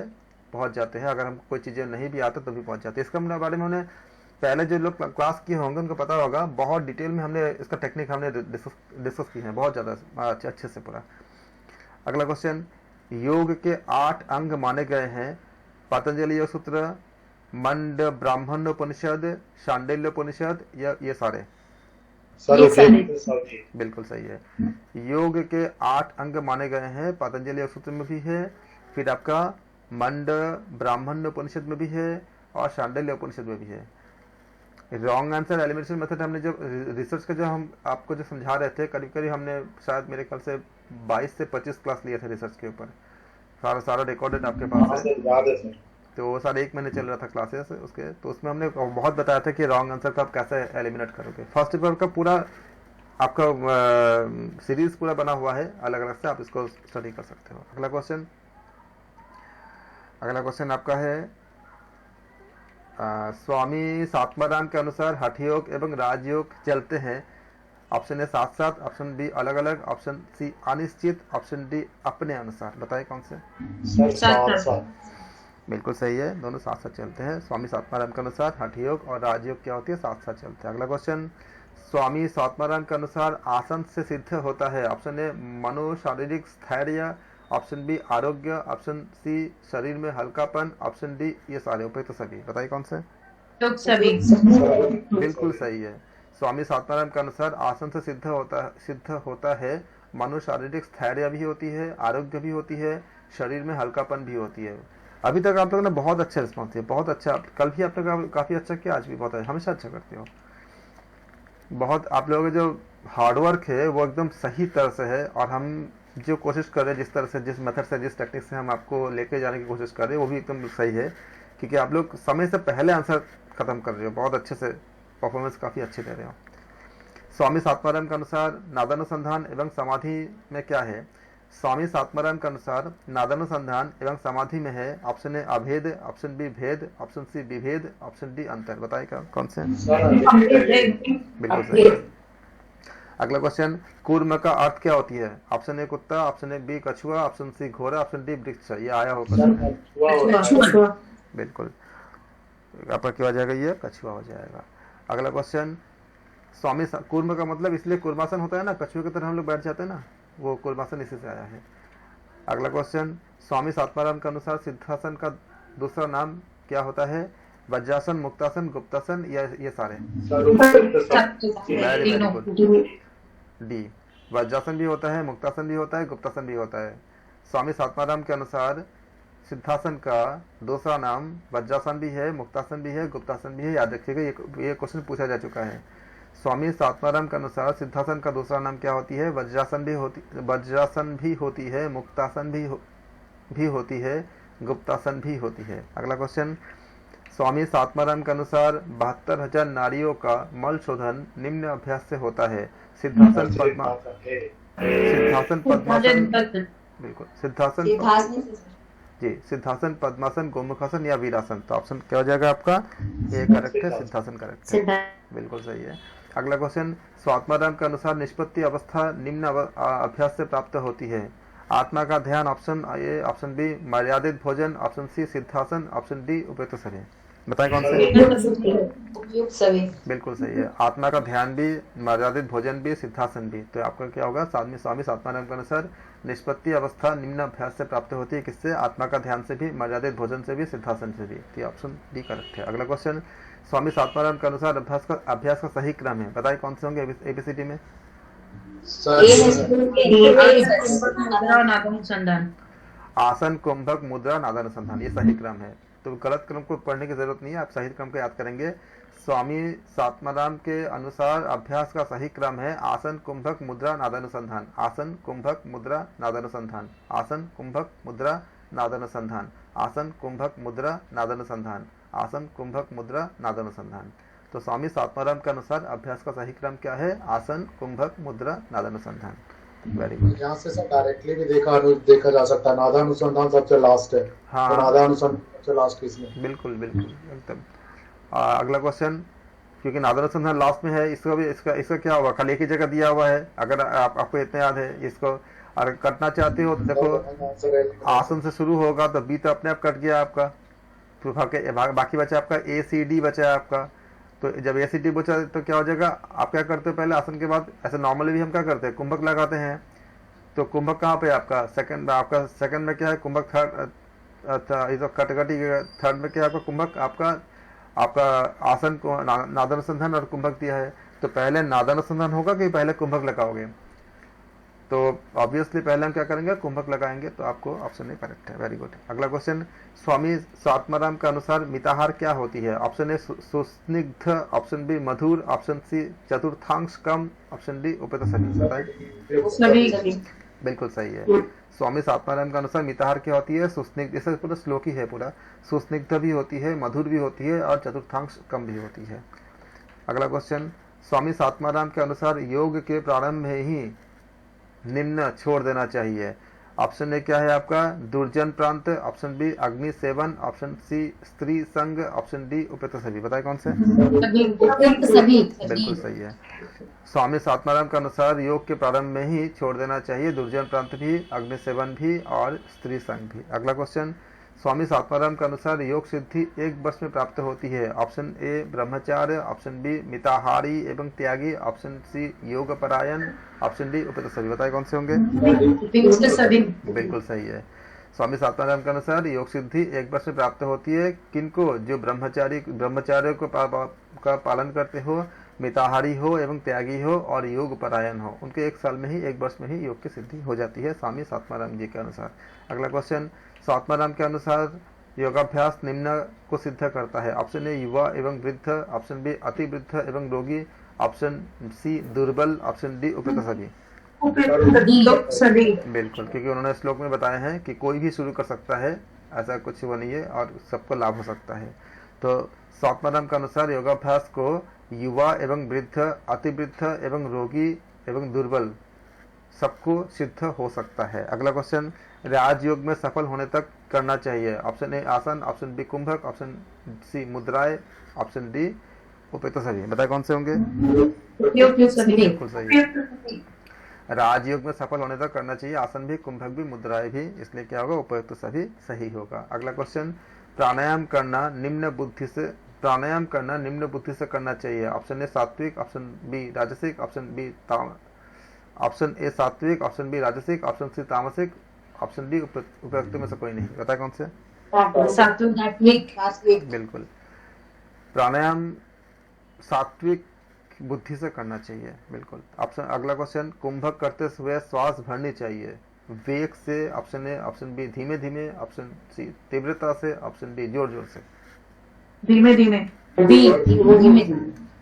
पहुंच जाते हैं, अगर हमको कोई चीज़ें नहीं भी आती तो भी पहुंच जाते हैं। इसका बारे में हमने पहले जो लोग क्लास किए होंगे उनको पता होगा, बहुत डिटेल में हमने इसका टेक्निक हमने डिस्कस की है, बहुत ज़्यादा अच्छे से पूरा। अगला क्वेश्चन। योग के 8 अंग माने गए हैं, पतंजलि योग सूत्र, मंड ब्राह्मण उपनिषद, शांडिल्य उपनिषद, या ये सारे? सर ये उपयुक्त सभी। बिल्कुल सही है। योग के 8 अंग माने गए हैं, पतंजलि योग सूत्र में भी है, फिर आपका मंड ब्राह्मण उपनिषद में भी है, और शांडिल्य उपनिषद में भी है। रॉन्ग आंसर एलिमिनेशन मेथड हमने जब रिसर्च का जो हम आपको जो समझा रहे थे, करीब करीब हमने शायद मेरे ख्याल से 22 से 25 क्लास लिए थे रिसर्च के ऊपर। सारा रिकॉर्डेड आपके हाँ पास है, सर, याद है सर। तो वो सारे 1 महीने चल रहा था क्लासेस उसके, तो उसमें हमने बहुत बताया था कि रॉन्ग आंसर का आप कैसे एलिमिनेट करोगे। फर्स्ट पेपर का पूरा आपका सीरीज पूरा बना हुआ है अलग अलग से, आप इसको स्टडी कर सकते हो। अगला क्वेश्चन आपका है, स्वामी सात्माराम के अनुसार हठ योग एवं राजयोग चलते हैं। ऑप्शन ए साथ साथ, ऑप्शन बी अलग अलग, ऑप्शन सी अनिश्चित, ऑप्शन डी अपने अनुसार। बताइए कौन से? सर साथ साथ। बिल्कुल सही है, दोनों साथ साथ चलते हैं। स्वामी सात्माराम के अनुसार हठ योग और राजयोग क्या होती है? साथ साथ चलते हैं। अगला क्वेश्चन। स्वामी सात्माराम के अनुसार आसन से सिद्ध होता है। ऑप्शन ए मनो शारीरिक स्थैर्य, ऑप्शन बी आरोग्य, ऑप्शन सी शरीर में हल्कापन, ऑप्शन डी ये सारे उपयुक्त तो सभी। बताइए कौन से? तो सभी। बिल्कुल सही है। स्वामी सात्माराम के अनुसार आसन से सिद्ध होता है मनो शारीरिक स्थैर्य भी होती है, आरोग्य भी होती है, शरीर में हल्कापन भी होती है। अभी तक आप लोगों ने बहुत अच्छा रिस्पॉन्स दिया, बहुत अच्छा। कल भी आप लोग काफी अच्छा किया, आज भी बहुत अच्छा, हमेशा अच्छा करते हो। बहुत आप लोगों का जो हार्डवर्क है वो एकदम सही तरह से है, और हम जो कोशिश कर रहे हैं, जिस तरह से, जिस मेथड से, जिस टेक्निक से हम आपको लेके जाने की कोशिश कर रहे हैं, वो भी एकदम सही है, क्योंकि आप लोग समय से पहले आंसर खत्म कर रहे हो, बहुत अच्छे से परफॉर्मेंस काफ़ी अच्छे दे रहे हो। स्वामी सात्माराम के अनुसार नादानुसंधान एवं समाधि में क्या है? स्वामी सात्माराम के अनुसार नादानुसंधान एवं समाधि में है। ऑप्शन ए अभेद, ऑप्शन बी भेद, ऑप्शन सी विभेद, ऑप्शन डी अंतर। बताइए कौन से? बिल्कुल सही है। अगला क्वेश्चन। कूर्म का अर्थ क्या होती है? ऑप्शन ए कुत्ता, ऑप्शन ए बी कछुआ, ऑप्शन सी घोड़ा, ऑप्शन डी वृक्ष। ये आया होगा बिल्कुल, आपका क्या हो जाएगा? ये कछुआ हो जाएगा। अगला क्वेश्चन। स्वामी कूर्म का मतलब इसलिए कूर्मासन होता है ना, कछुए की तरह हम लोग बैठ जाते हैं ना, वो कूर्मासन इसी से आया है। अगला क्वेश्चन। स्वामी सात्माराम के अनुसार सिद्धासन का दूसरा नाम क्या होता है? वज्रासन, मुक्तासन, गुप्तासन, या ये सारे? सर उपयुक्त वेरी तीनों। गुड। डी, वज्रासन भी होता है, मुक्तासन भी होता है, गुप्तासन भी होता है। स्वामी सात्माराम के अनुसार सिद्धासन का दूसरा नाम वज्रासन भी है, मुक्तासन भी है, गुप्तासन भी है। याद रखिएगा, ये क्वेश्चन पूछा जा चुका है। स्वामी सात्माराम के अनुसार सिद्धासन का दूसरा नाम क्या होती है? वज्रासन भी होती है, मुक्तासन भी होती है, गुप्तासन भी होती है। अगला क्वेश्चन, स्वामी सात्माराम के अनुसार 72,000 नारियों का मल शोधन निम्न अभ्यास से होता है। सिद्धासन, पद्मासन, बिल्कुल सिद्धासन, जी सिद्धासन, पद्मासन, गोमुखासन या वीरासन। तो ऑप्शन क्या हो जाएगा आपका? ये करेक्ट है, सिद्धासन करेक्ट है, बिल्कुल सही है। अगला क्वेश्चन, स्वात्माराम के अनुसार निष्पत्ति अवस्था निम्न अभ्यास से प्राप्त होती है। आत्मा का ध्यान, ऑप्शन ए, ऑप्शन बी मर्यादित भोजन, ऑप्शन सी सिद्धासन, ऑप्शन डी उपयुक्त सभी। बताएं कौन से? बिल्कुल सही है। आत्मा का ध्यान भी, मर्यादित भोजन भी, सिद्धासन भी। तो आपका क्या होगा? स्वामी सात्माराम के अनुसार निष्पत्ति अवस्था निम्न अभ्यास से प्राप्त होती है। किससे? आत्मा का ध्यान से भी, मर्यादित भोजन से भी, सिद्धासन से भी। तो ऑप्शन डी करेक्ट है। अगला क्वेश्चन, स्वामी सात्माराम के अनुसार अभ्यास का सही क्रम है। बताइए कौन से होंगे एबीसीडी में? आसन, कुंभक, मुद्रा, नादानुसंधान, ये सही क्रम है। तो गलत क्रम को पढ़ने की जरूरत नहीं है, आप सही क्रम को याद करेंगे। स्वामी सात्माराम के अनुसार अभ्यास का सही क्रम है आसन, कुंभक, मुद्रा, नादानुसंधान। आसन, कुंभक, मुद्रा, नादानुसंधान। आसन, कुंभक, मुद्रा, नादानुसंधान। आसन, कुंभक, मुद्रा, नादानुसंधान। आसन, कुंभक, मुद्रा, नादानुसंधान। तो स्वामी सात्माराम के अनुसार अभ्यास का सही क्रम क्या है? आसन, कुंभक, मुद्रा, नादानुसंधान। Very good. यहाँ से सब डायरेक्टली भी देखा जा सकता है। नादानुसंधान सबसे लास्ट है। हाँ, तो नादानुसंधान सबसे लास्ट इसमें। बिल्कुल बिल्कुल एकदम। अगला क्वेश्चन, क्योंकि नादानुसंधान लास्ट में है, इसका क्या होगा? खाली एक ही जगह दिया हुआ है। अगर आपको इतना याद है, इसको अगर कटना चाहते हो तो देखो, आसन से शुरू होगा तो बी तो अपने आप कट गया आपका, तो बाकी बचा आपका ACD बचा है आपका। तो जब ACD बचा तो क्या हो जाएगा? आप क्या करते हो? पहले आसन के बाद ऐसे नॉर्मली भी हम क्या करते हैं? कुंभक लगाते हैं। तो कुंभक कहाँ पे आपका? सेकंड में क्या है? कुंभक थर्ड, कटकटी थर्ड में क्या है आपका? कुंभक आपका आसन को नादानुसंधान और कुंभक दिया है। तो पहले नादानुसंधान होगा कि पहले कुंभक लगाओगे? तो ऑब्वियसली पहले हम क्या करेंगे? कुंभक लगाएंगे। तो आपको ऑप्शन ए करेक्ट है। Very good. अगला क्वेश्चन, स्वामी सात्माराम के अनुसार मिताहार क्या होती है? ऑप्शन ए सुस्निग्ध, ऑप्शन बी मधुर, ऑप्शन सी चतुर्थांश कम, ऑप्शन डी उपयुक्त सभी। बताएं। बिल्कुल सही है। स्वामी सात्माराम के अनुसार मिताहार क्या होती है? सुस्निग्ध, जैसे पूरा श्लोक ही है पूरा। सुस्निग्ध भी होती है, मधुर भी होती है और चतुर्थांश कम भी होती है। अगला क्वेश्चन, स्वामी सात्माराम के अनुसार योग के प्रारंभ में ही निम्न छोड़ देना चाहिए। ऑप्शन ए क्या है आपका? दुर्जन प्रांत, ऑप्शन बी अग्नि सेवन, ऑप्शन सी स्त्री संग, ऑप्शन डी उपयुक्त सभी। बताए कौन से? बिल्कुल सही है। स्वामी सात्माराम के अनुसार योग के प्रारंभ में ही छोड़ देना चाहिए दुर्जन प्रांत भी, अग्नि सेवन भी और स्त्री संग भी। अगला क्वेश्चन, स्वामी सात्माराम के अनुसार योग सिद्धि 1 वर्ष में प्राप्त होती है। ऑप्शन ए ब्रह्मचार्य, ऑप्शन बी मिताहारी एवं त्यागी, ऑप्शन सी योग परायण, ऑप्शन डी उपयुक्त सभी। बताए कौन से होंगे? बिल्कुल सही है। स्वामी सात्माराम के अनुसार योग सिद्धि 1 वर्ष में प्राप्त होती है। किनको? जो ब्रह्मचार्य का पालन करते हो, मिताहारी हो एवं त्यागी हो और योग परायण हो, उनके 1 साल में ही, 1 वर्ष में ही योग की सिद्धि हो जाती है स्वामी सात्माराम जी के अनुसार। अगला क्वेश्चन, सात्माराम के अनुसार योगाभ्यास निम्न को सिद्ध करता है। ऑप्शन ए युवा एवं वृद्ध, ऑप्शन बी अति वृद्ध एवं रोगी, ऑप्शन सी दुर्बल, ऑप्शन डी उपयुक्त सभी। बिल्कुल, क्योंकि उन्होंने श्लोक में बताया है कि कोई भी शुरू कर सकता है, ऐसा कुछ वो नहीं है और सबको लाभ हो सकता है। तो सात्माराम के अनुसार योगाभ्यास को युवा एवं वृद्ध, अति वृद्ध एवं रोगी एवं दुर्बल सबको सिद्ध हो सकता है। अगला क्वेश्चन, राजयोग में सफल होने तक करना चाहिए। ऑप्शन ए आसन, ऑप्शन बी कुंभक, ऑप्शन सी मुद्राएं, ऑप्शन डी उपयुक्त सभी। बताए कौन से होंगे? बिल्कुल सही। राजयोग में सफल होने तक करना चाहिए आसन भी, कुंभक भी, मुद्राएं भी, इसलिए क्या होगा? उपयुक्त सभी सही होगा। अगला क्वेश्चन, प्राणायाम करना निम्न बुद्धि से करना चाहिए। ऑप्शन ए सात्विक, ऑप्शन बी राजसिक, ऑप्शन ए सात्विक, ऑप्शन बी राजसिक, ऑप्शन सी तामसिक, ऑप्शन डी उपयुक्त में से कोई नहीं। बताए कौन से? सात्विक। बिल्कुल। प्राणायाम सात्विक बुद्धि से करना चाहिए, बिल्कुल। ऑप्शन अगला क्वेश्चन, कुंभक करते हुए श्वास भरनी चाहिए, वेग से, ऑप्शन ए, ऑप्शन बी धीमे धीमे, ऑप्शन सी तीव्रता से, ऑप्शन डी जोर जोर से। धीमे धीमे।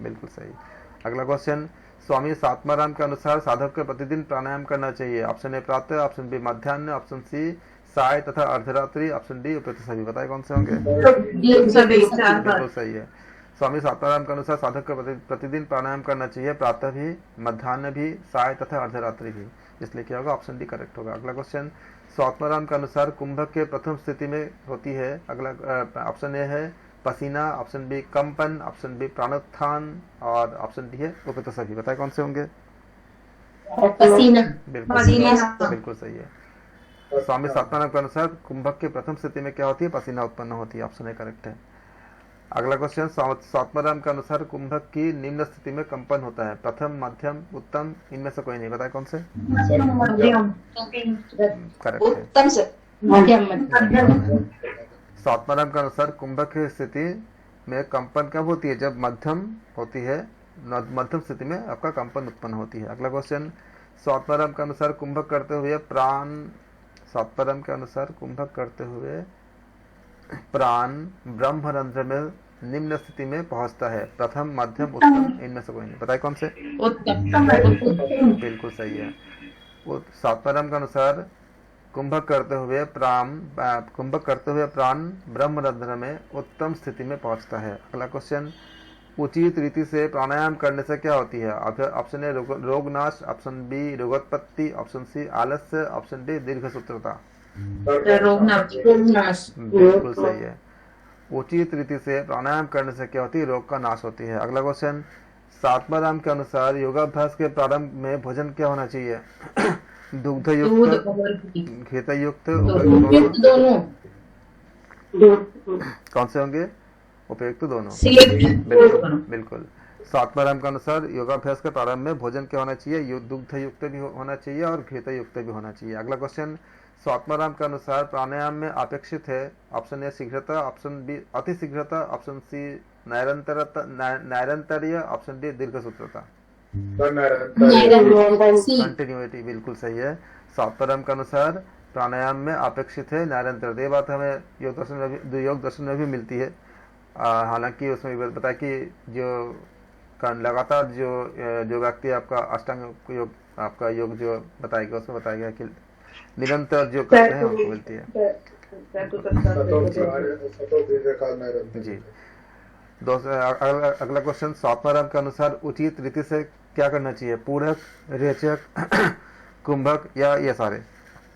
बिल्कुल सही। अगला क्वेश्चन, स्वामी सात्माराम के अनुसार साधक को प्रतिदिन प्राणायाम करना चाहिए, ऑप्शन ए प्रातः, ऑप्शन बी मध्याह्न, ऑप्शन सी साय तथा अर्धरात्रि, ऑप्शन डी उपयुक्त सभी। बताए कौन से होंगे? बिल्कुल सही है। स्वामी सात्माराम के अनुसार साधक को प्रतिदिन प्राणायाम करना चाहिए, प्रातः भी, मध्याह्न भी, साय तथा अर्धरात्रि भी, इसलिए क्या होगा? ऑप्शन डी करेक्ट होगा। अगला क्वेश्चन, स्वात्माराम के अनुसार कुंभक के प्रथम स्थिति में होती है, अगला ऑप्शन ए है पसीना, ऑप्शन बी कंपन, ऑप्शन बी प्राणोत्थान और ऑप्शन डी है उपयुक्त सभी। बताए कौन से होंगे? पसीना। बिल्कुल सही है। स्वामी सात्माराम के अनुसार कुंभक के प्रथम स्थिति में क्या होती है? पसीना उत्पन्न होती है, ऑप्शन ए करेक्ट है। अगला क्वेश्चन, सात्माराम के अनुसार कुंभक की निम्न स्थिति में कंपन होता है, प्रथम, मध्यम, उत्तम, इनमें से कोई नहीं। बताए कौन से? करेक्ट है। उत्तम से मध्यम। सात्माराम के अनुसार कुंभक की स्थिति में कंपन कब होती है? जब मध्यम होती है, मध्यम स्थिति में आपका कंपन उत्पन्न होती है। अगला क्वेश्चन, सात्माराम के अनुसार कुंभक करते हुए प्राण, सात्माराम के अनुसार कुंभक करते हुए प्राण ब्रह्मरंध्र में निम्न स्थिति में पहुंचता है, प्रथम, मध्यम, उत्तम, इनमें से कोई नहीं। बताए कौन से? बिल्कुल सही है। वो सात्माराम के अनुसार कुंभक करते हुए प्राण ब्रह्मरंध्र में उत्तम स्थिति में पहुंचता है। अगला क्वेश्चन, उचित रीति से प्राणायाम करने से क्या होती है? ऑप्शन ए रोगनाश, ऑप्शन बी रोगोत्पत्ति, ऑप्शन सी आलस्य, ऑप्शन डी दीर्घसूत्रता। बिल्कुल सही है। उचित रीति से प्राणायाम करने से क्या होती है? रोग का नाश होती है। अगला क्वेश्चन, सात्माराम के अनुसार योगाभ्यास के प्रारंभ में भोजन क्या होना चाहिए? दुग्ध युक्त, घेत युक्त, दोनों। कौन से होंगे? उपयुक्त दोनों। बिल्कुल। सात्माराम के अनुसार योगाभ्यास के प्रारंभ में भोजन क्या होना चाहिए? दुग्ध युक्त भी होना चाहिए और घेत युक्त भी होना चाहिए। अगला क्वेश्चन, स्वात्माराम के अनुसार प्राणायाम में अपेक्षित है, ऑप्शन ए शीघ्रता, ऑप्शन बी अति शीघ्रता, ऑप्शन सी नैरंतर्य, ऑप्शन डी दीर्घसूत्रता। कंटिन्यूटी, बिल्कुल सही है। स्वात्माराम के अनुसार प्राणायाम में अपेक्षित है नैरंतर्य। ये बात हमें योग दर्शन में भी मिलती है। हालांकि उसमें बताया कि जो लगातार जो व्यक्ति आपका अष्टांग योग, आपका योग जो बताएगा उसमें बताया गया कि निरंतर जो करते हैं उनको मिलती है। जी। अगला क्वेश्चन, स्वात्माराम के अनुसार उचित रीति से क्या करना चाहिए? पूरक, रेचक, कुंभक या ये सारे?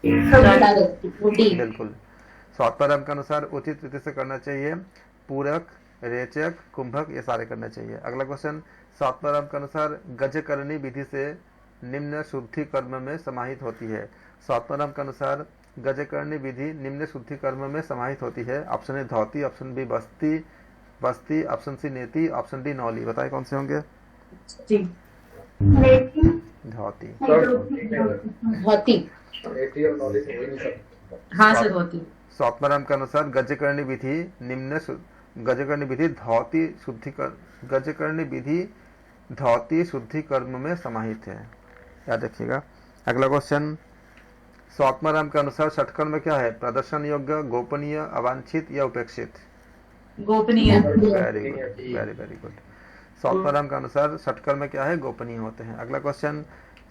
बिल्कुल। स्वात्माराम के अनुसार उचित रीति से करना चाहिए पूरक, रेचक, कुंभक, ये सारे करना चाहिए। अगला क्वेश्चन, स्वात्माराम के अनुसार गजकरणी विधि से निम्न शुद्धि कर्म में समाहित होती है। स्वात्माराम के अनुसार गजकरणी विधि निम्न शुद्धि कर्म में समाहित होती है, ऑप्शन ए धौती, ऑप्शन बी बस्ती, ऑप्शन सी नेति, ऑप्शन डी नौली। बताए कौन से होंगे? धौती। हाँ सर, धौती। स्वात्माराम के अनुसार गजकरणी विधि धौती शुद्धि कर्म में समाहित है, याद रखिएगा। अगला क्वेश्चन, स्वात्माराम के अनुसार षटकर्म क्या है? प्रदर्शन योग्य, गोपनीय, अवांछित या उपेक्षित? गोपनीय। Very good. स्वात्माराम के अनुसार षटकर्म क्या है? गोपनीय होते हैं। अगला क्वेश्चन,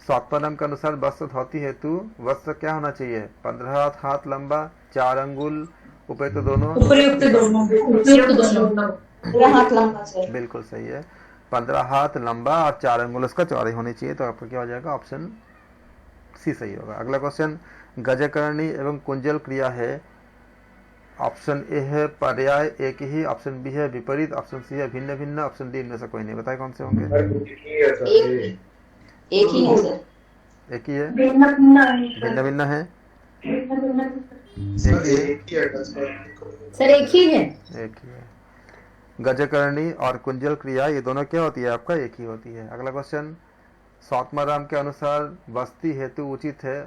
स्वात्माराम के अनुसार वस्त्र धोती हेतु वस्त्र क्या होना चाहिए? 15 हाथ लंबा, 4 अंगुल, उपयुक्त दोनों। बिल्कुल सही है। 15 हाथ लंबा और 4 अंगुल उसका चौड़ाई होनी चाहिए, तो आपका क्या हो जाएगा? ऑप्शन सी सही होगा। अगला क्वेश्चन, गजकरणी एवं कुंजल क्रिया है, ऑप्शन ए है पर्याय एक ही, ऑप्शन बी है विपरीत, ऑप्शन सी है भिन्न भिन्न, ऑप्शन डी इनमें से कोई नहीं। बताए कौन से होंगे? एक ही है सर। एक ही है, भिन्न भिन्न है, सर एक ही है। एक ही है। गजकरणी और कुंजल क्रिया ये दोनों क्या होती है? आपका एक ही होती है। अगला क्वेश्चन, स्वात्माराम के अनुसार बस्ती हेतु उचित है,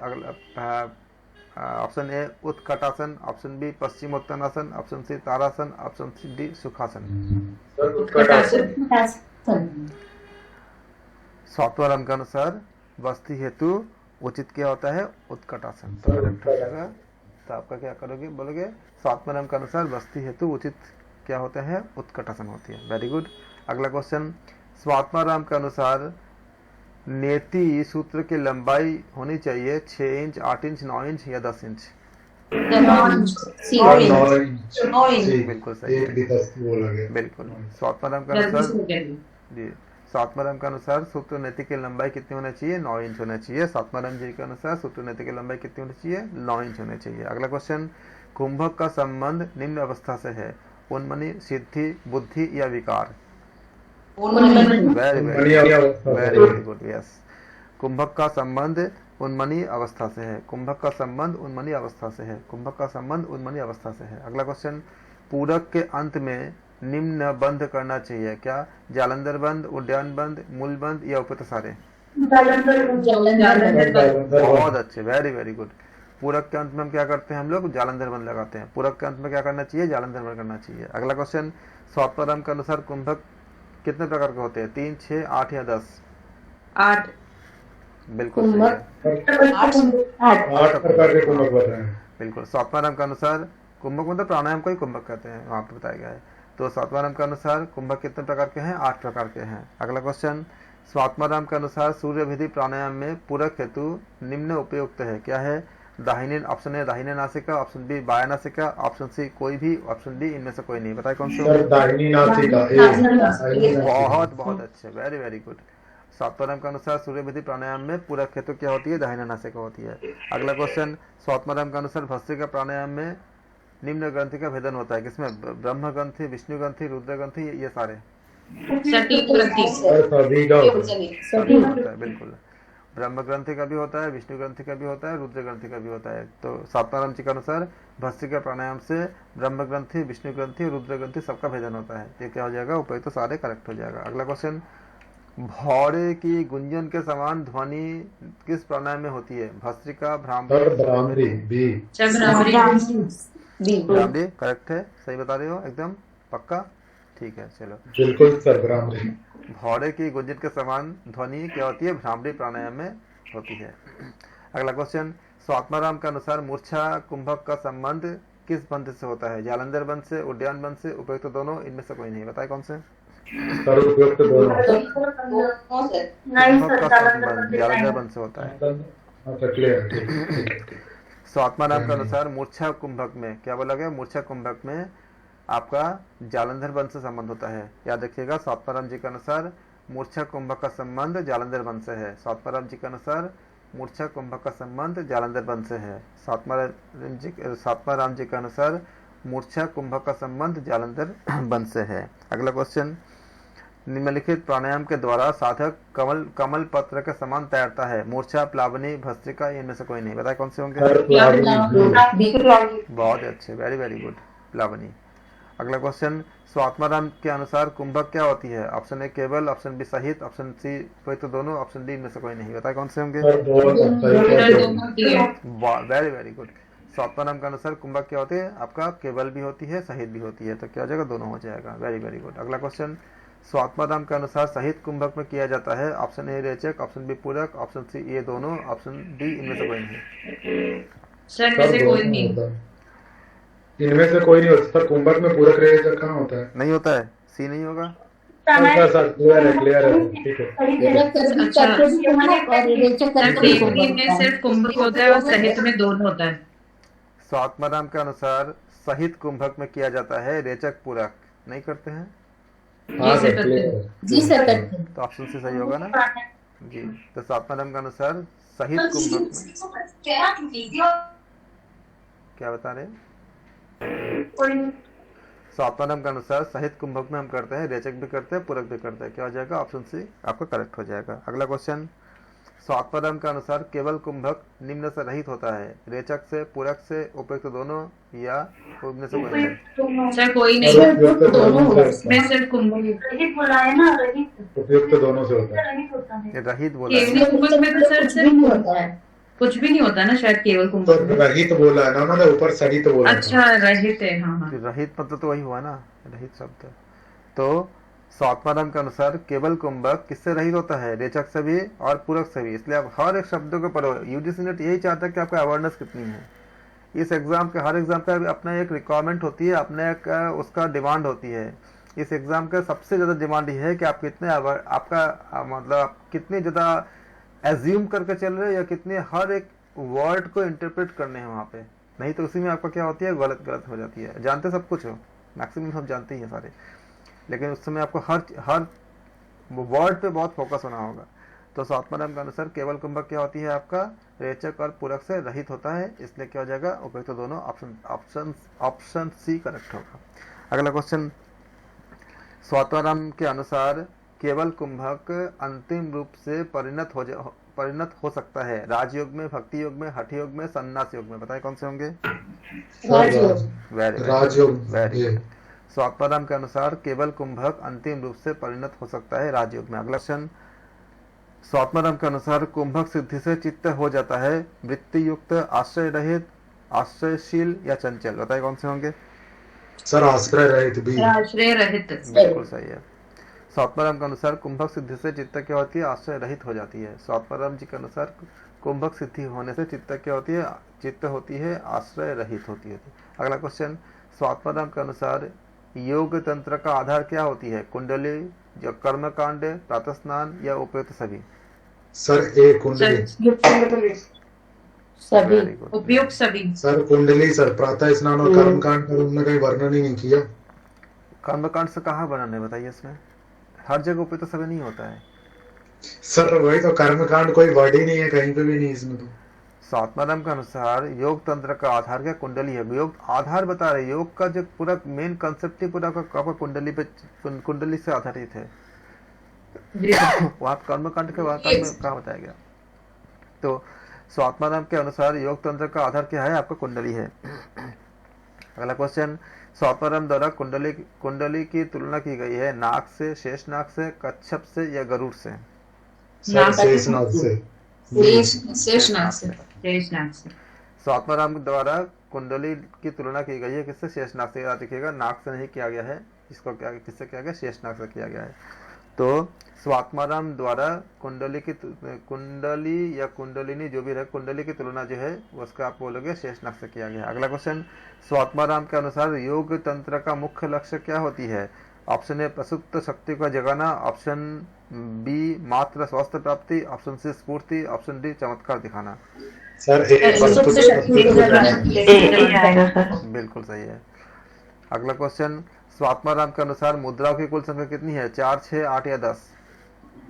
ऑप्शन ए उत्कटासन, ऑप्शन बी पश्चिमोत्तानासन, ऑप्शन सी तारासन, ऑप्शन डी सुखासन। सर उत्कटासन। सातवां रंग के अनुसार वस्ती हेतु उचित क्या होता है? उत्कटासन। तो correct हो जाएगा। तो आपका क्या करोगे? बोलोगे सातवां रंग के अनुसार वस्ती हेतु उचित क्या होता है? उत्कटासन होती है। Very good. अगला क्वेश्चन, सातवां रंग के अनुसार नेति सूत्र की लंबाई होनी चाहिए 6 इंच, 8 इंच, 9 इंच या 10 इंच? बिल्कुल सही है, बोला गया। बिल्कुल। सातवां रंग के अनुसार जी, सातवां रंग के अनुसार सूत्र नेति की लंबाई कितनी होनी चाहिए? 9 इंच होनी चाहिए। सातवां रंग जी के अनुसार सूत्र नेति की लंबाई कितनी होनी चाहिए? 9 इंच होनी चाहिए। अगला क्वेश्चन, कुंभक का संबंध निम्न अवस्था से है, उन्मनी, सिद्धि, बुद्धि या विकार? Very good, yes. कुंभक का संबंध उन्मनी अवस्था से है, कुंभक का संबंध उन्मनी अवस्था से है, कुंभक का संबंध उन्मनी अवस्था से है। अगला क्वेश्चन, पूरक के अंत में निम्न बंध करना चाहिए, क्या? जालंधर बंध, उड्डयन बंध, मूल बंध या उपतसारे? बहुत अच्छे, वेरी वेरी गुड। पूरक के अंत में हम क्या करते हैं? हम लोग जालंधर बंध लगाते हैं। पूरक के अंत में क्या करना चाहिए? जालंधर बंध करना चाहिए। अगला क्वेश्चन, सातवां रंग के अनुसार कुंभक कितने प्रकार के होते हैं? 3, 6, 8 या 10? 8। बिल्कुल सही है, 8 प्रकार के कुंभक बताए। बिल्कुल। सातवां रंग के अनुसार कुंभक मतलब प्राणायाम को ही कुंभक कहते हैं, वहां पे बताया गया है। तो सातवां रंग के अनुसार कुंभक कितने प्रकार के हैं? 8 प्रकार के हैं। अगला क्वेश्चन, सातवां रंग के अनुसार सूर्य विधि प्राणायाम में पूरक हेतु निम्न उपयुक्त है, क्या है? दाहिने, ऑप्शन ए दाहिने नासिका, ऑप्शन बी बायां नासिका, ऑप्शन सी कोई भी, ऑप्शन डी इनमें से कोई नहीं। बताए कौन से होंगे? दाहिनी नासिका। बहुत बहुत अच्छे, वेरी वेरी गुड। सातवां रंग के अनुसार सूर्य विधि प्राणायाम में पूरक हेतु क्या होती है? दाहिना नासिका होती है। अगला क्वेश्चन, सातवां रंग के अनुसार भस्त्रिका प्राणायाम में निम्न ग्रंथि का भेदन होता है, किसमें? ब्रह्म ग्रंथि, विष्णु ग्रंथि, रुद्र ग्रंथि, ये सारे? सभी का होता है, बिल्कुल। ब्रह्म ग्रंथि का भी होता है, विष्णु ग्रंथि का भी होता है, रुद्र ग्रंथि का भी होता है। तो सातवां रंग के अनुसार भस्त्रिका प्राणायाम से ब्रह्म ग्रंथि, विष्णु ग्रंथि, रुद्र ग्रंथि सबका भेदन होता है। ये क्या हो जाएगा? उपयुक्त तो सारे करेक्ट हो जाएगा। अगला क्वेश्चन, भौरे की गुंजन के समान ध्वनि किस प्राणायाम में होती है? भस्त्रिका, भ्रामरी? भ्रामरी करेक्ट है, सही बता रहे हो, एकदम पक्का, ठीक है। चलो बिल्कुल सर, भ्रामरी। भौरे की गुंजन के समान ध्वनि क्या होती है? भ्रामरी प्राणायाम में होती है। अगला क्वेश्चन, सातवां रंग के अनुसार मूर्छा कुंभक का संबंध किस बंध से होता है? जालंधर बंध से, उड्डयन बंध से, उपयुक्त दोनों, इनमें से कोई नहीं। बताए कौन से? सर उपयुक्त दोनों। कुंभक का संबंध जालंधर बंध से होता है। अच्छा, क्लियर, ठीक। सातवां रंग के अनुसार मूर्छा कुंभक में क्या बोला गया? मूर्छा कुंभक में आपका जालंधर बंध से संबंध होता है। याद रखिएगा, सातवां रंग जी के अनुसार मूर्छा कुंभक का संबंध जालंधर बंध से है। सातवां रंग जी के अनुसार मूर्छा कुंभक का संबंध जालंधर बंध से है। सातवां राम जी के अनुसार मूर्छा कुंभक का संबंध जालंधर बंध से है। अगला क्वेश्चन, निम्नलिखित प्राणायाम के द्वारा साधक कमल पत्र के समान तैरता है, मूर्छा, प्लावनी, भस्त्रिका, इनमें से कोई नहीं। बताए कौन से होंगे? बहुत अच्छे, वेरी वेरी गुड, प्लावनी। अगला क्वेश्चन, सातवां रंग के अनुसार कुंभक क्या होती है? ऑप्शन ए केवल, ऑप्शन बी सहित, ऑप्शन सी कोई तो दोनों, ऑप्शन डी इनमें से कोई नहीं। बताए कौन से होंगे? Very very good. सातवां रंग के अनुसार कुंभक क्या होती है? आपका केवल भी होती है, सहित भी होती है। तो क्या हो जाएगा? दोनों हो जाएगा। Very very good. अगला क्वेश्चन, सातवां रंग के अनुसार सहित कुंभक में किया जाता है, ऑप्शन ए रेचक, ऑप्शन बी पूरक, ऑप्शन सी ये दोनों, ऑप्शन डी इनमें से कोई नहीं। इनमें से कोई नहीं होता सर। कुंभक में पूरक रेचक कहाँ होता है? नहीं होता है, सी नहीं होगा। सर क्लियर है, ठीक है। सिर्फ कुंभक होता है और सहित में दोनों होता है। सातवां रंग के अनुसार सहित कुंभक में किया जाता है, रेचक पूरक नहीं करते हैं। जी सर, तो ऑप्शन सी सही होगा ना जी। तो सातवां रंग के अनुसार सहित कुंभक में क्या बता रहे हैं? सातवां रंग के अनुसार सहित कुंभक में हम करते हैं, रेचक भी करते हैं, पूरक भी करते हैं। क्या हो जाएगा? ऑप्शन सी आपका करेक्ट हो जाएगा। अगला क्वेश्चन, सातवां रंग के अनुसार केवल कुंभक निम्न से रहित होता है, रेचक से, पूरक से, उपयुक्त दोनों या इनमें से कोई नहीं। सर कोई नहीं, मैं सिर्फ कुंभक बोला है ना, उपयुक्त दोनों से होता है। रहित बोला है। कुंभक में तो सर सिर्फ होता है। कुछ भी नहीं होता ना शायद केवल तो कुंभक में। रहित बोला है ना उन्होंने, ऊपर सरित बोला था। अच्छा रहित है, हाँ हाँ। रहित मतलब तो वही हुआ ना, रहित शब्द। तो स्वात्माराम के अनुसार केवल कुंभक किससे रहित होता है? रेचक से भी और पूरक से भी। इसलिए आप हर एक शब्दों को पढ़ो। यूजीसी नेट यही चाहता है कि आपका अवेयरनेस कितनी है। इस एग्जाम के हर एग्जाम का अपना एक रिक्वायरमेंट होती है, अपने का उसका डिमांड होती है। इस एग्जाम का सबसे ज्यादा डिमांड ये है कि आप कितने आपका मतलब आप कितने ज्यादा एज्यूम करके चल रहे हो या कितने हर एक वर्ड को इंटरप्रेट करने हैं वहां पे। नहीं तो उसी में आपका क्या होती है, गलत गलत हो जाती है। जानते सब कुछ हो, मैक्सिमम सब जानते ही हैं सारे, लेकिन उस समय आपको हर वर्ड पे बहुत फोकस होना होगा। तो स्वात्माराम के अनुसार केवल कुंभक क्या होती है? आपका रेचक और पूरक से रहित होता है। इसलिए क्या हो जाएगा? उपयुक्त तो दोनों ऑप्शन सी करेक्ट होगा। अगला क्वेश्चन, स्वात्माराम के अनुसार केवल कुंभक अंतिम रूप से परिणत हो सकता है राजयोग में, भक्ति योग में, हठ योग में, संन्यास योग में। बताएं कौन से होंगे? राजयोग। Very good. स्वात्माराम के अनुसार केवल कुंभक अंतिम रूप से परिणत हो सकता है राजयोग में। अगला क्वेश्चन, स्वात्माराम के अनुसार कुंभक सिद्धि से चित्त हो जाता है वृत्ति युक्त, आश्रय रहित, आश्रयशील या चंचल। बताएं कौन से होंगे? सर आश्रय रहित भी। आश्रय रहित। बिल्कुल सही है। स्वात्माराम के अनुसार कुंभक सिद्धि से चित्त क्या होती है? आश्रय रहित हो जाती है। स्वात्माराम जी के अनुसार कुंभक सिद्धि होने से चित्त क्या होती है? चित्त होती है आश्रय रहित होती है। अगला क्वेश्चन, स्वात्माराम के अनुसार योग तंत्र का आधार क्या होती है? कुंडली, या कर्म कांड, प्रातः स्नान या उपयुक्त सभी? सर ए कुंडली। सभी। Very good. उपयुक्त सभी। सर कुंडली सर, प्रातः स्नान और कर्म कांड पर उन्होंने कहीं वर्णन ही नहीं किया। कर्मकांड से कहाँ वर्णन है बताइए? इसमें हर जगह उपयुक्त सभी नहीं होता है। सर वही तो, कर्म कांड कोई वर्ड ही नहीं है कहीं पे भी नहीं इसमें तो। स्वात्माराम के अनुसार योग तंत्र का आधार क्या? कुंडली है। योग आधार बता रहे, योग का जो पूरा मेन कंसेप्ट ही पूरा आपका कुंडली पे, कुंडली से आधारित है। वहां कर्मकांड के कहाँ बताया गया? तो स्वात्माराम के अनुसार योग तंत्र का आधार क्या है? आपका कुंडली है। अगला क्वेश्चन, स्वात्माराम द्वारा कुंडली की तुलना की गई है नाग से, शेषनाग से, कच्छप से या गरुड़ से? सर शेषनाग से। शेषनाग से। शेषनाग से। स्वात्माराम द्वारा कुंडली की तुलना की गई है किससे? शेषनाग से। याद रखिएगा, नाग से नहीं किया गया है, इसको क्या किससे किया गया? शेषनाग से किया गया है। तो स्वात्माराम द्वारा कुंडली या कुंडलिनी जो भी रहे, कुंडली की तुलना जो है उसका आप बोलोगे शेषनाग से किया गया है। अगला क्वेश्चन, स्वात्माराम के अनुसार योग तंत्र का मुख्य लक्ष्य क्या होती है? ऑप्शन ए प्रसुप्त शक्ति को जगाना, ऑप्शन बी मात्र स्वास्थ्य प्राप्ति, ऑप्शन सी स्फूर्ति, ऑप्शन डी चमत्कार दिखाना। सर ए प्रस्तुत बिल्कुल सही है। अगला क्वेश्चन, स्वात्माराम के अनुसार मुद्राओं की कुल संख्या कितनी है? 4, 6, 8 या 10?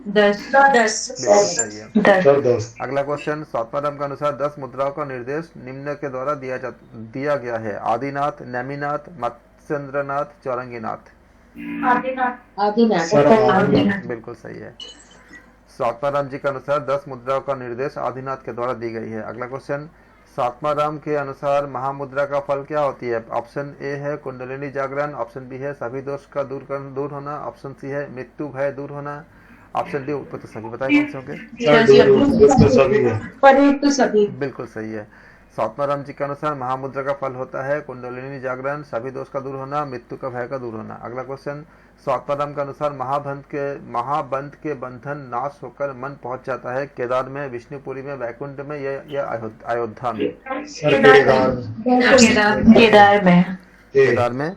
10। बिल्कुल सही है। सर 10। अगला क्वेश्चन, स्वात्माराम के अनुसार 10 मुद्राओं का निर्देश निम्न के द्वारा दिया गया है। आदिनाथ, नेमिनाथ, मत्स्येंद्रनाथ, चौरंगीनाथ। सर आदिनाथ। बिल्कुल सही है। स्वात्माराम जी के अनुसार 10 मुद्राओं का निर्देश आदिनाथ के द्वारा दी गई है। अगला क्वेश्चन, स्वात्माराम के अनुसार महामुद्रा का फल क्या होती है? ऑप्शन ए है कुंडलिनी जागरण, ऑप्शन बी है सभी दोष का दूर होना, ऑप्शन सी है मृत्यु भय दूर होना, ऑप्शन डी उपयुक्त सभी। बताइए कौन से होंगे? सभी। बिल्कुल सही है। स्वात्माराम जी के अनुसार महामुद्रा का फल होता है कुंडलिनी जागरण, सभी दोष का दूर होना, मृत्यु का भय का दूर होना। अगला क्वेश्चन, स्वात्माराम के अनुसार महाबंध के बंधन नाश होकर मन पहुंच जाता है केदार में, विष्णुपुरी में, वैकुंठ में या अयोध्या में? सर केदार में।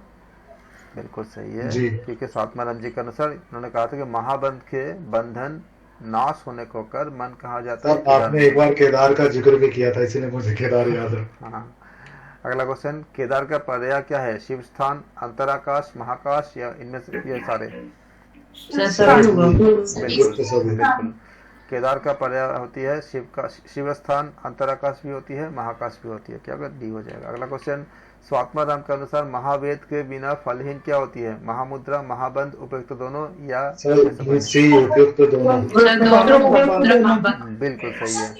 बिल्कुल सही है जी। क्योंकि स्वात्माराम जी के अनुसार इन्होंने कहा था कि महाबंध के बंधन नाश होने को कर मन कहा जाता सर आपने एक बार केदार का जिक्र भी किया था, इसीलिए मुझे केदार याद है। हाँ। अगला क्वेश्चन, केदार का पर्याय क्या है? शिव स्थान, अंतराकाश, महाकाश या इनमें से ये सारे? बिल्कुल। केदार का पर्याय होती है शिव स्थान, अंतराकाश भी होती है, महाकाश भी होती है। क्या अगर डी हो जाएगा? अगला क्वेश्चन, स्वात्माराम के अनुसार महावेद के बिना फलहीन क्या होती है? महामुद्रा, महाबंध, उपयुक्त दोनों या उपयुक्त दोनों? बिल्कुल सही है।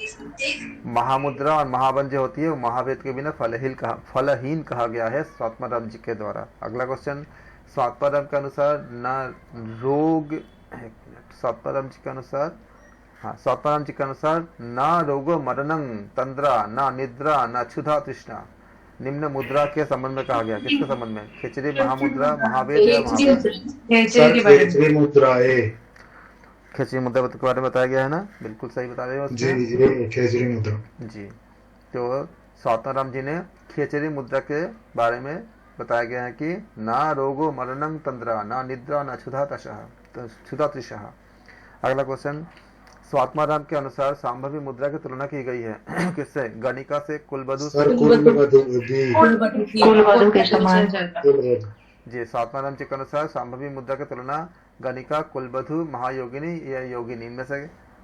महामुद्रा और महाबंध जो होती है वो महावेद के बिना फलहीन कहा गया है स्वात्माराम जी के द्वारा। अगला क्वेश्चन, स्वात्माराम के अनुसार न रोग, स्वात्माराम जी के अनुसार हाँ, स्वात्माराम जी के अनुसार ना रोगो मरणं तंद्रा ना निद्रा ना क्षुधा तृष्णा निम्न मुद्रा के संबंध में कहा गया। किसके संबंध में? खिचड़ी महामुद्रा, महावेद या महावेद? सर खेचरी मुद्रा ए। खिचड़ी मुद्रा के बारे में बताया गया है ना, बिल्कुल सही बता रहे हो जी उसमें। जी खेचरी मुद्रा। जी, तो स्वात्माराम जी ने खेचरी मुद्रा के बारे में बताया गया है कि ना रोगो मरणं तंद्रा ना निद्रा ना क्षुधा तृषः। अगला क्वेश्चन, स्वात्माराम के अनुसार संभावी मुद्रा की तुलना की गई है किससे? गणिका से, कुलवधु से? सर कुलवधु भी। कुलवधु के समान। कुलवधु। जी, स्वात्माराम जी के अनुसार संभावी मुद्रा की तुलना गणिका, कुलवधु, महायोगिनी या योगिनी इनमें से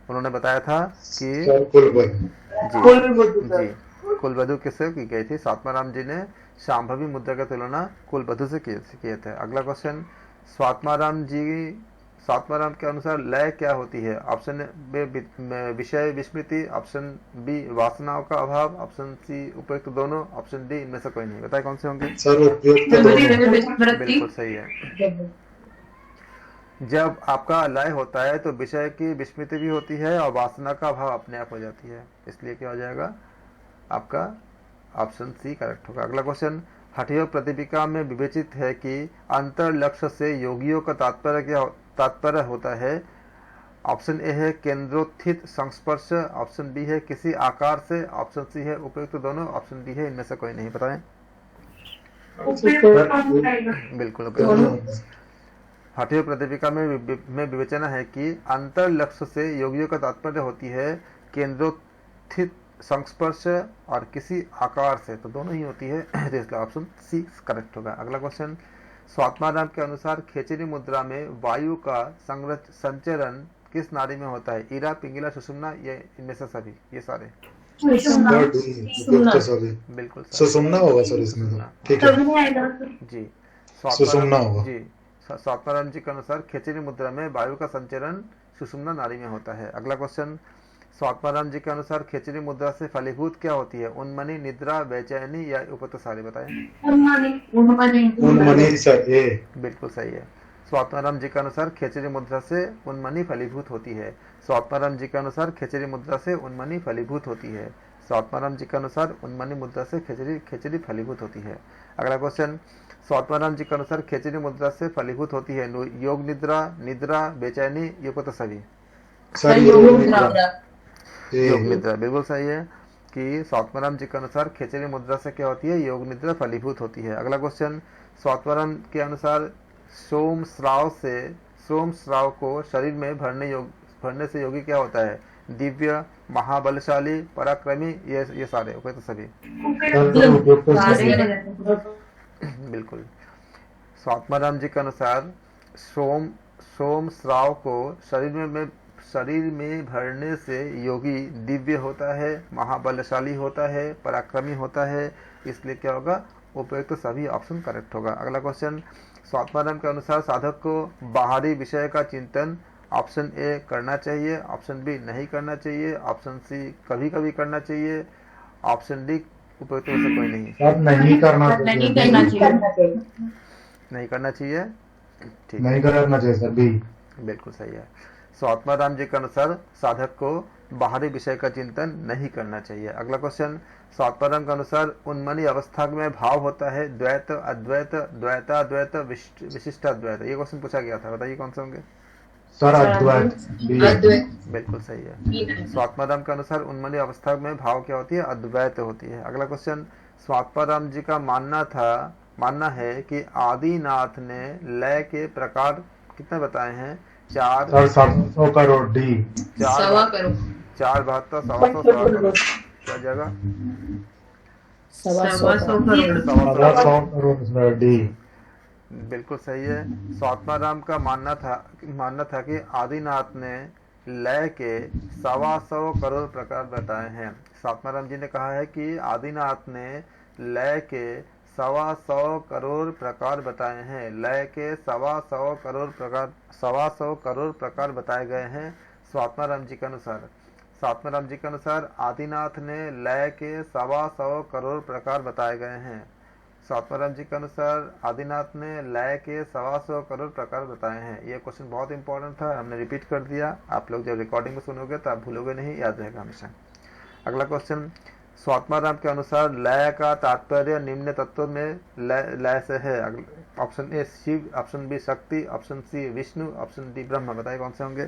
उन्होंने बताया था कि सर कुलवधु। जी कुलवधु किससे की गई थी? स्वात्माराम जी ने शांभवी मुद्रा की तुलना कुलवधु से किए थे। अगला क्वेश्चन, स्वात्माराम के अनुसार लय क्या होती है? ऑप्शन ए विषय विस्मृति, ऑप्शन बी वासनाओं का अभाव, ऑप्शन सी उपयुक्त दोनों, ऑप्शन डी इनमें से कोई नहीं। बताए कौन से होंगे? सर उपयुक्त दोनों। बिल्कुल सही है। जब आपका लय होता है तो विषय की विस्मृति भी होती है और वासना का अभाव अपने आप हो जाती है, इसलिए क्या हो जाएगा आपका ऑप्शन सी करेक्ट होगा। अगला क्वेश्चन, हठयोग प्रतिपिका में विवेचित है कि अंतर लक्ष्य से योगियों का तात्पर्य होता है। ऑप्शन ए है केंद्रोत्थित संस्पर्श, ऑप्शन बी है किसी आकार से, ऑप्शन सी है उपयुक्त दोनों, ऑप्शन डी है इनमें से कोई नहीं। बताएं। बिल्कुल उपयुक्त। हठयोग प्रतिपिका में विवेचना है कि अंतर लक्ष्य से योगियों का तात्पर्य होती है केंद्रोत्थित संस्पर्श और किसी आकार से, तो दोनों ही होती है, तो इसका ऑप्शन सी करेक्ट होगा। अगला क्वेश्चन, स्वात्माराम के अनुसार खेचरी मुद्रा में वायु का संचरण किस नाड़ी में होता है? ईरा, पिंगला, सुषुम्ना, ये इनमें से सभी? ये सारे बिल्कुल सुषुम्ना होगा सर इसमें तो। ठीक है जी। सुषुम्ना होगा। जी, स्वात्माराम जी के अनुसार खेचरी मुद्रा में वायु का संचरण सुषुम्ना नाड़ी में होता है। अगला क्वेश्चन, स्वात्माराम जी के अनुसार खेचरी मुद्रा से फलीभूत क्या होती है? उन्मनी, निद्रा, बेचैनी या उपतसारी? बताएं। उन्मनी सर ए। बिल्कुल सही है। स्वात्माराम जी के अनुसार खेचरी मुद्रा से उन्मनी फलीभूत होती है। स्वात्माराम जी के अनुसार खेचरी मुद्रा से उन्मनी फलीभूत होती है। स्वात्माराम जी के अनुसार उन्मनी मुद्रा से खेचरी फलीभूत होती है। अगला क्वेश्चन, स्वात्माराम जी के अनुसार खेचरी मुद्रा से फलीभूत होती है योग निद्रा, निद्रा, बेचैनी, उपतसवी? सर योग निद्रा। योग निद्रा बिल्कुल सही है कि स्वात्माराम जी के अनुसार खेचरी मुद्रा से क्या होती है? योग निद्रा फलीभूत होती है। अगला क्वेश्चन, स्वात्माराम के अनुसार सोम श्राव को शरीर में भरने से योगी क्या होता है? दिव्य, महाबलशाली, पराक्रमी, ये सारे उपयुक्त सभी? बिल्कुल। स्वात्माराम जी के अनुसार सोम श्राव को शरीर में भरने से योगी दिव्य होता है, महाबलशाली होता है, पराक्रमी होता है, इसलिए क्या होगा? उपयुक्त सभी ऑप्शन करेक्ट होगा। अगला क्वेश्चन, स्वात्माराम के अनुसार साधक को बाहरी विषय का चिंतन ऑप्शन ए करना चाहिए, ऑप्शन बी नहीं करना चाहिए, ऑप्शन सी कभी कभी करना चाहिए, ऑप्शन डी उपयुक्त में से कोई नहीं? नहीं करना चाहिए। ठीक, नहीं करना चाहिए सर बी। बिल्कुल सही है। स्वात्माराम जी के अनुसार साधक को बाहरी विषय का चिंतन नहीं करना चाहिए। अगला क्वेश्चन, स्वात्माराम के अनुसार उन्मनी अवस्था में भाव होता है द्वैत, अद्वैत, द्वैताद्वैत, विशिष्टाद्वैत? ये क्वेश्चन पूछा गया था, बताइए कौन से होंगे? सर अद्वैत। बिल्कुल सही है। स्वात्माराम के अनुसार उन्मनी अवस्था में भाव क्या होती है? अद्वैत होती है। अगला क्वेश्चन, स्वात्माराम जी का मानना है कि आदिनाथ ने लय के प्रकार कितने बताए हैं? 4 सर 700 करोड़ डी। 4 72 100 करोड़ क्या जाएगा? 100 करोड़ डी। बिल्कुल सही है। स्वात्माराम का मानना था कि आदिनाथ ने लय के 125 करोड़ प्रकार बताए हैं। स्वात्माराम जी ने कहा है कि आदिनाथ ने लय के 125 करोड़ प्रकार बताए हैं। लय के 125 करोड़ प्रकार बताए गए हैं स्वात्माराम जी के अनुसार। स्वात्माराम जी के अनुसार आदिनाथ ने लय के 125 करोड़ प्रकार बताए गए हैं। स्वात्माराम जी के अनुसार आदिनाथ ने लय के 125 करोड़ प्रकार बताए हैं। ये क्वेश्चन बहुत इंपॉर्टेंट था, हमने रिपीट कर दिया। आप लोग जब रिकॉर्डिंग में सुनोगे तो आप भूलोगे नहीं, याद रहेगा हमेशा। अगला क्वेश्चन, स्वात्माराम के अनुसार लय का तात्पर्य निम्न तत्व में लय से है। Option A Shiva, option B Shakti, option C Vishnu, option D Brahma. बताइए कौन से होंगे?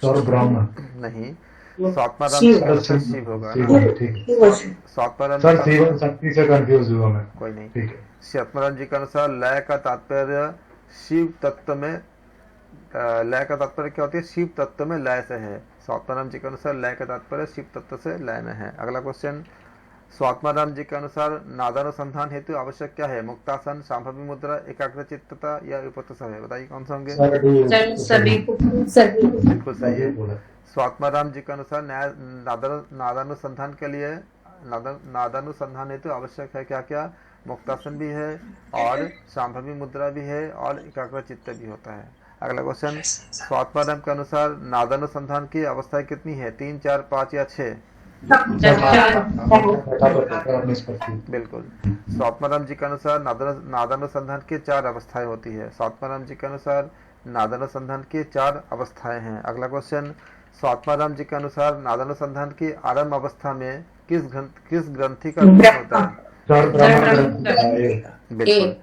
सर ब्राह्मण नहीं, स्वात्माराम जी के अनुसार शिव होगा ना। ठीक है स्वात्माराम सर, जी शिव शक्ति से कंफ्यूज हुआ मैं। कोई नहीं। ठीक है स्वात्माराम जी के अनुसार लय का तात्पर्य शिव तत्व में लय का तात्पर्य क्या होती है? शिव तत्व में लय से है। स्वात्माराम जी के अनुसार लय का तात्पर्य शिव तत्व से लय में है। अगला क्वेश्चन, स्वात्माराम जी के अनुसार नादानुसंधान हेतु आवश्यक क्या है? मुक्तासन, शांभवी मुद्रा, एकाग्रचित्तता या विपत्त समय। बताइए कौन से होंगे? सभी बिल्कुल सही है। स्वात्माराम जी के अनुसार नादानुसंधान के लिए नादानुसंधान हेतु आवश्यक है क्या क्या? मुक्तासन भी है और शांभवी मुद्रा भी है और एकाग्रचित्त भी होता है। अगला क्वेश्चन, स्वात्माराम के अनुसार नादानुसंधान की अवस्थाएं कितनी है? 3, 4, 5 या 6? बिल्कुल। स्वात्माराम जी के अनुसार नादानुसंधान की 4 अवस्थाएं होती है। स्वात्माराम जी के अनुसार नादानुसंधान की 4 अवस्थाएं हैं। अगला क्वेश्चन, स्वात्माराम जी के अनुसार नादानुसंधान की आरंभ अवस्था में किस ग्रंथि का भेदन होता है? बिल्कुल।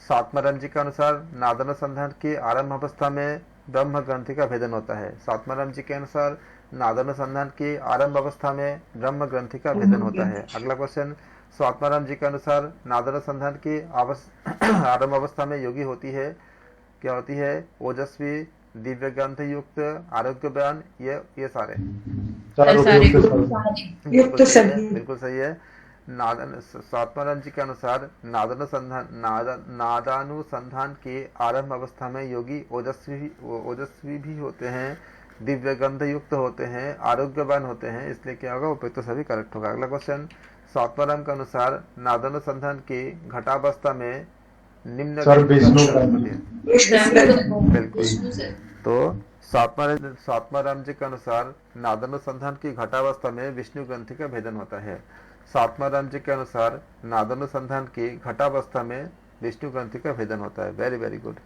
स्वात्माराम जी के अनुसार नादानुसंधान की आरंभ अवस्था में ब्रह्म ग्रंथि का भेदन होता है। स्वात्माराम जी के अनुसार नादानुसंधान की आरंभ अवस्था में ब्रह्म ग्रंथि का भेदन होता है। अगला क्वेश्चन, स्वात्माराम जी के अनुसार नादानुसंधान की आरंभ अवस्था में योगी होती है क्या होती है? ओजस्वी, दिव्य ग्रंथ युक्त, आरोग्यवान, ये सारे बिल्कुल सही है। स्वात्माराम जी के अनुसार नादानुसंधान की आरंभ अवस्था में योगी ओजस्वी भी होते हैं, दिव्य गंध युक्त होते हैं, आरोग्यवान होते हैं, इसलिए क्या होगा? उपयुक्त तो सभी करेक्ट होगा। अगला क्वेश्चन, स्वात्माराम के अनुसार नादानुसंधान की घटावस्था में निम्न बिल्कुल। तो स्वात्माराम जी के अनुसार नादानुसंधान की घटावस्था में विष्णु ग्रंथि का भेदन होता है। स्वात्माराम जी के अनुसार नादानुसंधान की घटावस्था में विष्णु ग्रंथि का भेदन होता है। Very very good.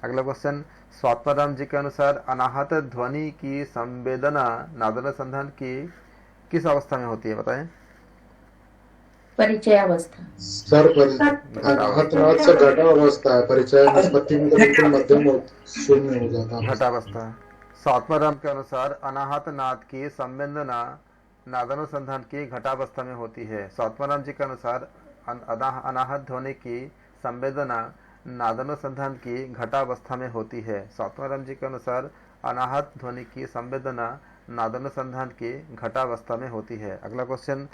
अगला क्वेश्चन, स्वात्माराम जी के अनुसार अनाहत ध्वनि की संवेदना नादानुसंधान की किस अवस्था में होती है? बताएं। परिचय अवस्था। सर अनाहत नाद से घटावस्था है, परिचय निष्पत्ति में तो बिल्कुल मध्यम शून्य हो जाता है, घटावस्था। स्वात्माराम के अनुसार अनाहत नाद की संवेदना नादानुसंधान की घटावस्था में होती है। स्वात्माराम जी के अनुसार अनाहत ध्वनि की संवेदना नादानुसंधान की घटावस्था में होती है। स्वात्माराम जी के अनुसार अनाहत ध्वनि की संवेदना नादानुसंधान की घटावस्था में होती है। अगला क्वेश्चन,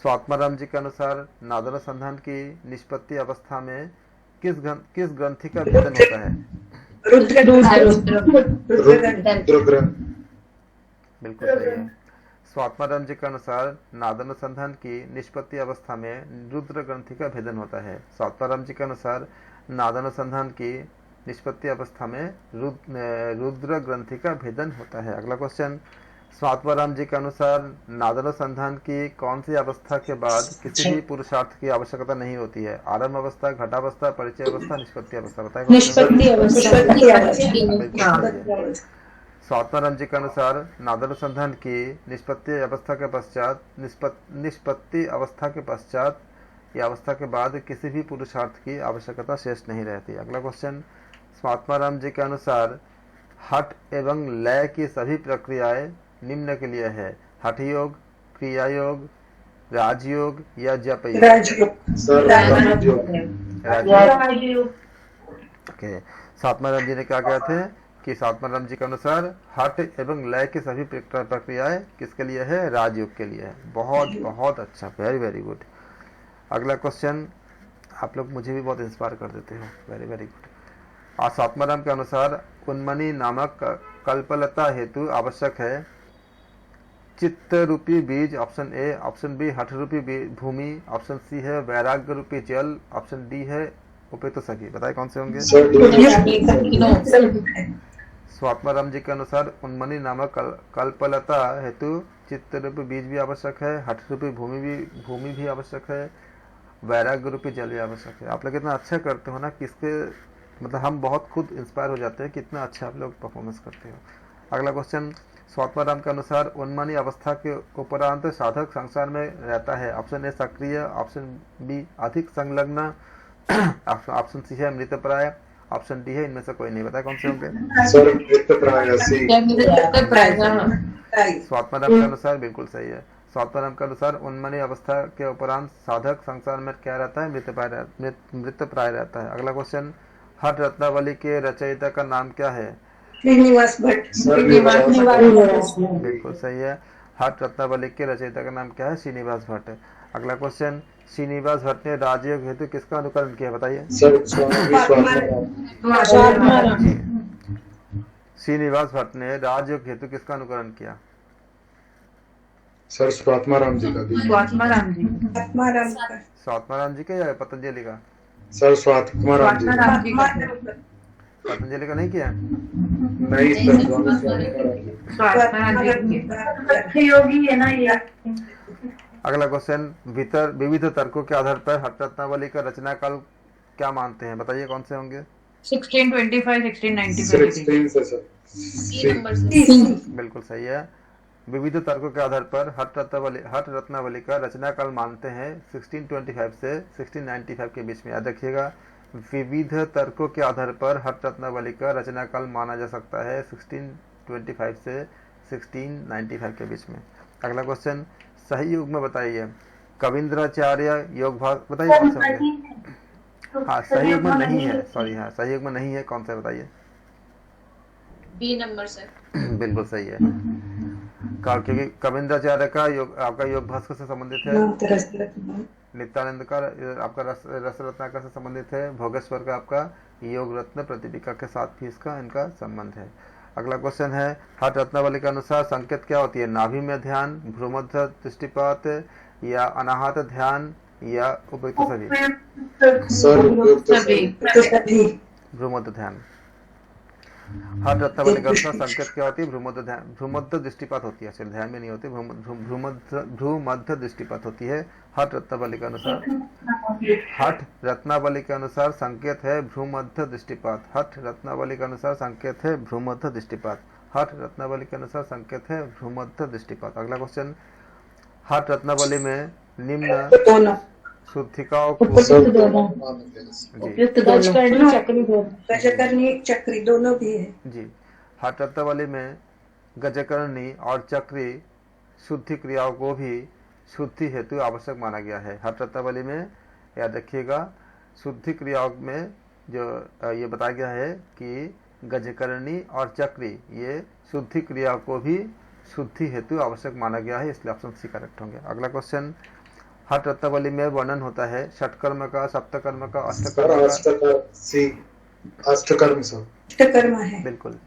स्वात्माराम जी के अनुसार नादानुसंधान की निष्पत्ति अवस्था में किस ग्रंथि का भेदन होता है? बिल्कुल सही है। स्वात्माराम जी के अनुसार नादानुसंधान की निष्पत्ति अवस्था में रुद्र ग्रंथि का भेदन होता है। स्वात्माराम जी के अनुसार नादानुसंधान की निष्पत्ति अवस्था में रुद्र ग्रंथि का भेदन होता है। अगला क्वेश्चन, स्वात्माराम जी के अनुसार नादानुसंधान की कौन सी अवस्था के बाद किसी भी पुरुषार्थ की आवश्यकता नहीं होती है? आरंभ अवस्था, घटावस्था, परिचय अवस्था, निष्पत्ति अवस्था। बताएं। स्वात्माराम जी के अनुसार नादानुसंधान की निष्पत्ति अवस्था के पश्चात निष्पत्ति अवस्था के पश्चात या अवस्था के बाद किसी भी पुरुषार्थ की आवश्यकता शेष नहीं रहती। अगला क्वेश्चन, स्वात्माराम जी के अनुसार हठ एवं लय की सभी प्रक्रियाएं निम्न के लिए है। हठ योग, क्रिया योग, राजयोग या जप योग। ओके, स्वात्माराम जी ने क्या कहते हैं कि स्वात्माराम जी के अनुसार हठ एवं लय की सभी प्रक्रियाएं किसके लिए है? राजयोग के लिए है। बहुत बहुत अच्छा, वेरी वेरी गुड। अगला क्वेश्चन, आप लोग मुझे भी बहुत इंस्पायर कर देते हो, वेरी वेरी गुड। स्वात्माराम के अनुसार उन्मनी नामक कल्पलता हेतु आवश्यक है चित्त रूपी बीज, ऑप्शन ए, ऑप्शन बी हठ रूपी भूमि, ऑप्शन सी है वैराग्य रूपी जल, ऑप्शन डी है उपयुक्त सखी। बताए कौन से होंगे? स्वात्माराम जी के अनुसार उन्मनी नामक कल्पलता हेतु चित्त रूपी बीज भी आवश्यक है, हठ रूपी भूमि भी आवश्यक है, वैराग्य रूपी जल भी आवश्यक है। आप लोग कितना अच्छा करते हो ना, किसके मतलब हम बहुत खुद इंस्पायर हो जाते हैं, कितना अच्छा आप लोग परफॉर्मेंस करते हो। अगला क्वेश्चन, स्वात्माराम के अनुसार उन्मनी अवस्था के उपरांत साधक संसार में रहता है। ऑप्शन ए सक्रिय, ऑप्शन बी अधिक संलग्न, ऑप्शन सी है मृतप्राय, ऑप्शन डी है इनमें से कोई नहीं। बताया कौन से होंगे? सर मृतप्राय सी। स्वात्माराम के अनुसार बिल्कुल सही है। स्वात्माराम के अनुसार उन्मनी अवस्था के उपरांत साधक संसार में क्या रहता है? मृतप्राय रहता है। अगला क्वेश्चन, हठ रत्नावली के रचयिता का नाम क्या है? श्रीनिवास भट्ट। बिल्कुल सही है। हठ रत्नावली के रचयिता का नाम क्या है? श्रीनिवास भट्ट। अगला क्वेश्चन, श्रीनिवास भट्ट ने राजयोग हेतु किसका अनुकरण किया? बताइए। श्रीनिवास भट्ट ने राजयोग हेतु किसका अनुकरण किया? सर स्वात्माराम जी का। स्वात्माराम जी। स्वात्माराम जी का या पतंजलि का? सर स्वात्माराम जी। स्वात्माराम जी का। पतंजलि का नहीं किया? नहीं सर, स्वात्माराम जी का। योगी है ना ये। अगला क्वेश्चन, विविध तर्कों के आधार पर हठ रत्नावली का रचना काल क्या मानते हैं? बताइए कौन से होंगे? 1625 1695। 16 से सर। बिल्कुल सही है। विविध तर्कों के आधार पर हठ रत्नावली का रचना काल मानते हैं 1625 से 1695 के बीच में। याद रखिएगा, विविध तर्कों के आधार पर हठ रत्नावली का रचना काल माना जा सकता है 1625 से 1695 के बीच में। अगला क्वेश्चन, सही युग में बताइए। कविंद्राचार्य योग भाग, बताइए कौन सा होंगे? हाँ, सही युग में नहीं है, सॉरी, हाँ सही युग में नहीं है, कौन सा बताइए? B number sir. बिल्कुल सही है, क्योंकि कविंद्राचार्य का योग आपका योग भास्कर से संबंधित है, नित्यानंद का आपका रस रत्नाकर से संबंधित है, भोगेश्वर का आपका योग रत्न प्रतिपिका के साथ भी इनका संबंध है। अगला क्वेश्चन है, हठ रत्नावली के अनुसार संकेत क्या होती है? नाभि में ध्यान, भ्रूमध्य दृष्टिपात, या अनाहत ध्यान, या उपयुक्त सभी? भ्रूमध्य ध्यान। हठ रत्नावली के अनुसार संकेत क्या होती है? भ्रूमध्य ध्यान, भ्रूमध्य दृष्टिपात होती है, सिर्फ ध्यान में नहीं होती, भ्रूमध्य दृष्टिपात होती है हठ रत्नावली के अनुसार। हठ रत्नावली के अनुसार संकेत है भ्रूमध्य दृष्टिपात। हठ रत्नावली के अनुसार संकेत है भ्रूमध्य दृष्टिपात। हठ रत्नावली के अनुसार संकेत है भ्रूमध्य दृष्टिपात। अगला क्वेश्चन, हठ रत्नावली में निम्न शुद्धिकाओं को गजकर्णी चक्री दोनों भी है जी। हठ रत्नावली में गजकर्णी और चक्री शुद्धि क्रियाओं को भी शुद्धि हेतु आवश्यक माना गया है। हठ रत्नावली में याद रखिएगा, शुद्धि क्रियाओं में जो ये बताया गया है कि गजकर्णी और चक्री ये शुद्धि क्रियाओं को भी शुद्धि हेतु आवश्यक माना गया है, इसलिए ऑप्शन सी करेक्ट होंगे। अगला क्वेश्चन, हठ रत्नावली में वर्णन होता है षटकर्म का, सप्तकर्म का, अष्टकर्म है। बिल्कुल।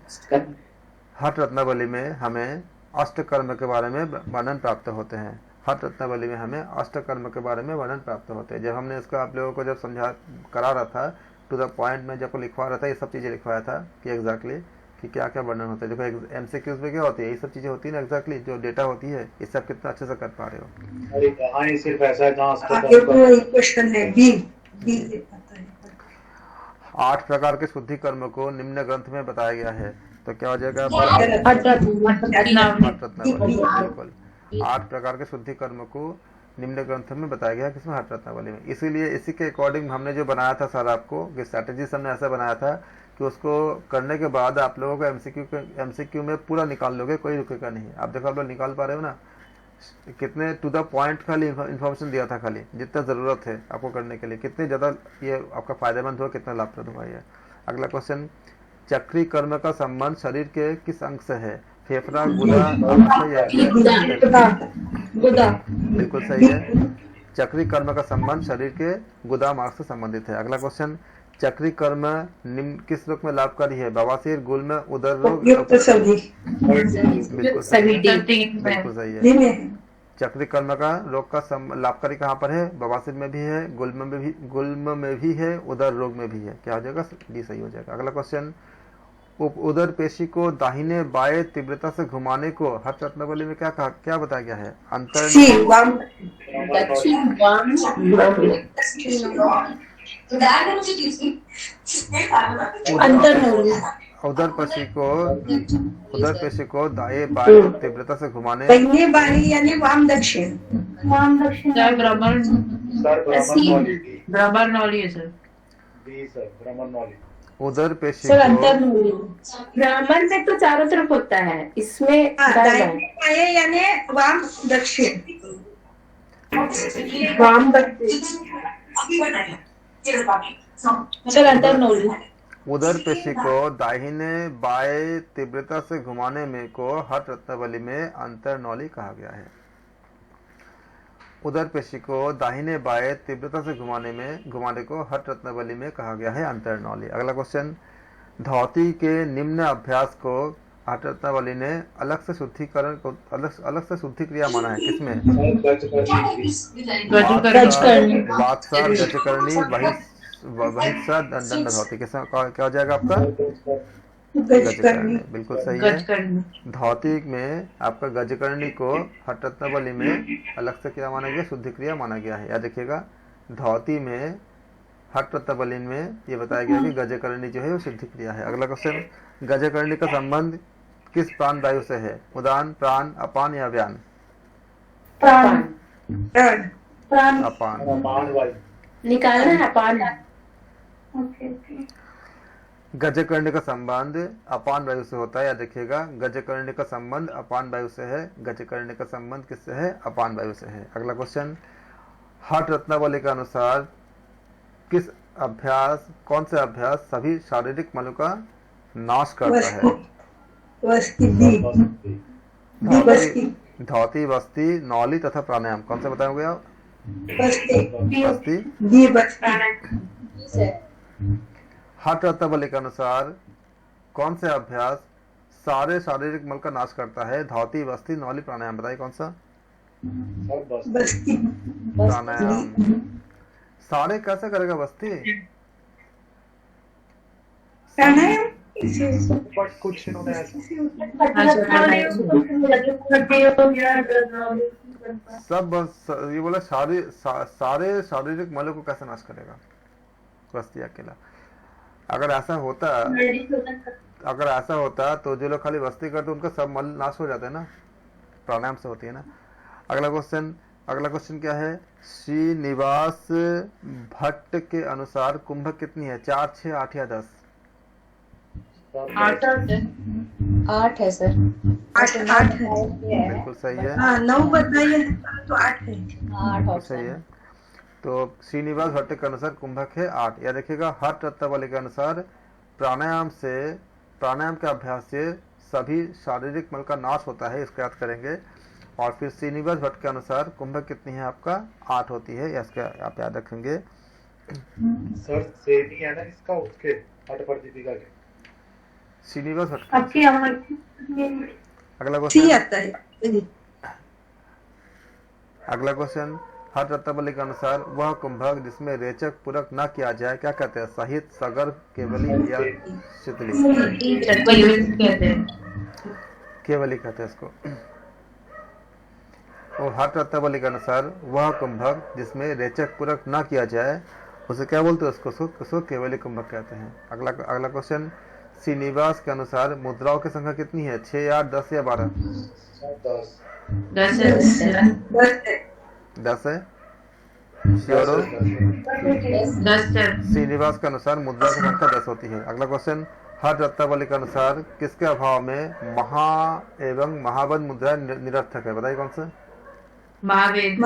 हठ रत्नावली में हमें अष्टकर्म के बारे में वर्णन प्राप्त होते हैं। हठ रत्नावली में हमें अष्टकर्म के बारे में वर्णन प्राप्त होते हैं। जब हमने इसका आप लोगों को जब समझा करा रहा था, टू द पॉइंट में जब लिखवा रहा था, ये सब चीजें लिखवाया था कि एग्जैक्टली कि क्या क्या वर्णन होता है। देखो एमसीक्यूज में क्या होती है, ये सब चीजें होती है ना, एग्जैक्टली जो डेटा होती है, ये सब कितना अच्छे से कर पा रहे हो। अरे कहाँ ही सिर्फ ऐसा है जहाँ क्वेश्चन है बी पता है। 8 प्रकार के शुद्धि कर्म को निम्न ग्रंथ में बताया गया है, तो क्या हो जाएगा? बिल्कुल, 8 प्रकार के शुद्धि कर्म को निम्न ग्रंथ में बताया गया, किसमें? हठ रत्नावली में। इसीलिए इसी के अकॉर्डिंग हमने जो बनाया था सर आपको, कि स्ट्रैटेजी हमने ऐसा बनाया था कि उसको करने के बाद आप लोगों को एमसीक्यू में पूरा निकाल लोगे, कोई रुकेगा नहीं। आप देखो आप लोग निकाल पा रहे हो ना, कितने टू द पॉइंट खाली इन्फॉर्मेशन दिया था, खाली जितना जरूरत है आपको करने के लिए, कितने ज्यादा ये आपका फायदेमंद हुआ, कितना लाभप्रद हुआ ये। अगला क्वेश्चन, चक्री कर्म का संबंध शरीर के किस अंग से है? फेफड़ा, गुदा, गुदा। बिल्कुल सही है। चक्री कर्म का संबंध शरीर के गुदा मार्ग से संबंधित है। अगला क्वेश्चन, चक्री कर्म निम्न किस रोग में लाभकारी है? बवासीर, गुल्म, उदर रोग? बिल्कुल सही है। चक्री कर्म का रोग का लाभकारी कहाँ पर है? बवासीर में भी है, गुल्म में भी है, उदर रोग में भी है। क्या हो जाएगा? डी सही हो जाएगा। अगला क्वेश्चन, उदर पेशी को दाहिने बाएं तीव्रता से घुमाने को हठ रत्नावली में क्या बताया गया है? अंतर सी वाम दक्षिण वाम अंतर्नली उदर पेशी को दाएं बाएं तीव्रता से घुमाने दाहिने बाएं यानी वाम दक्षिण सर भ्रमण भ्रमण नौली है सर। बी सर भ्रमण नौली। उदर पेशी सर को अंतर्नली भ्रमण से तो चारों तरफ होता है, इसमें दाहिने बाएं यानी वाम दक्षिण वाम दक्षिण सर अंतर्नली उदर पेशी को दाहिने बाएं तीव्रता से घुमाने में को हठ रत्नावली में अंतर्नौली कहा गया है। उदर पेशी को दाहिने बाएं तीव्रता से घुमाने को हठ रत्नावली में कहा गया है अंतर्नौली। अगला क्वेश्चन, धौती के निम्न अभ्यास को हठ रत्नावली ने अलग से शुद्धि क्रिया माना है। किसमें? वात्सा गजकरणी वहिस्सा दंड धौती। क्या हो जाएगा आपका? गजकरणी। बिल्कुल सही है। धौती में आपका गजकरणी को हठ रत्नावली में अलग से क्या माना गया? शुद्धि क्रिया माना गया है। याद रखिएगा, धौती में हठ रत्नावली में ये बताया गया कि गजकरणी जो है वो शुद्धि क्रिया है। अगला क्वेश्चन, गजकरणी का संबंध किस प्राण वायु से है? उदान, प्राण, अपान या व्यान? अपान। निकालना है अपान। गजकर्ण का संबंध अपान वायु से होता है। याद रखिएगा, गजकर्ण का संबंध अपान वायु से है। गजकर्ण का संबंध किससे है? अपान वायु से है। अगला क्वेश्चन, हठ रत्नावली के अनुसार कौन से अभ्यास सभी शारीरिक मलों का नाश करता है? धौती, बस्ती, नौली तथा प्राणायाम। कौन सा बताओगे आप? हठ रत्नावली के अनुसार कौन से अभ्यास सारे शारीरिक मल का नाश करता है? धौती, बस्ती, नौली, प्राणायाम। बताइए कौन सा? प्राणायाम। सारे कैसे करेगा बस्ती? कुछ इन्होंने ये बोला सारे शारीरिक मलों को कैसे नाश करेगा बस्ती अकेला? अगर ऐसा होता तो जो लोग खाली बस्ती करते उनका सब मल नाश हो जाता है ना, प्राणायाम से होती है ना। अगला क्वेश्चन क्या है? श्रीनिवास भट्ट के अनुसार कुंभक कितनी है? 4, 6, 8 या 10? 8 है सर। 8 है। बिल्कुल सही है। 9 बताइए तो 8 है। बिल्कुल सही है। तो श्रीनिवास भट्ट के अनुसार कुंभक है 8। या देखिएगा, हठ रत्नावली के अनुसार प्राणायाम के अभ्यास से सभी शारीरिक मल का नाश होता है। इसको याद करेंगे। और फिर श्रीनिवास भट्ट के अनुसार कुंभक कितनी है? आपका 8 होती है। इसका आप याद रखेंगे। सर सेम ही है ना इसका, उसके हठ पर दीपिका के श्रीनिवास भट्ट। अगला क्वेश्चन, हठ रत्नावली के अनुसार वह कुंभक जिसमें रेचक पूरक न किया जाए क्या कहते हैं? सहित, सगर, केवली या शीतली? केवली कहते हैं इसको। और हठ रत्नावली के अनुसार वह कुंभक जिसमें रेचक पूरक न किया जाए उसे क्या बोलते हैं? उसको केवली कुंभक कहते हैं। अगला क्वेश्चन, श्रीनिवास के अनुसार मुद्राओं की संख्या कितनी है? 6, 8, 10 या 12? 10 है। श्योर हो? श्रीनिवास के अनुसार मुद्रा की संख्या 10 होती है। अगला क्वेश्चन, हठ रत्नावली के अनुसार किसके अभाव में महा एवं महावद मुद्रा निरर्थक है? बताइए कौन सा? महावेद।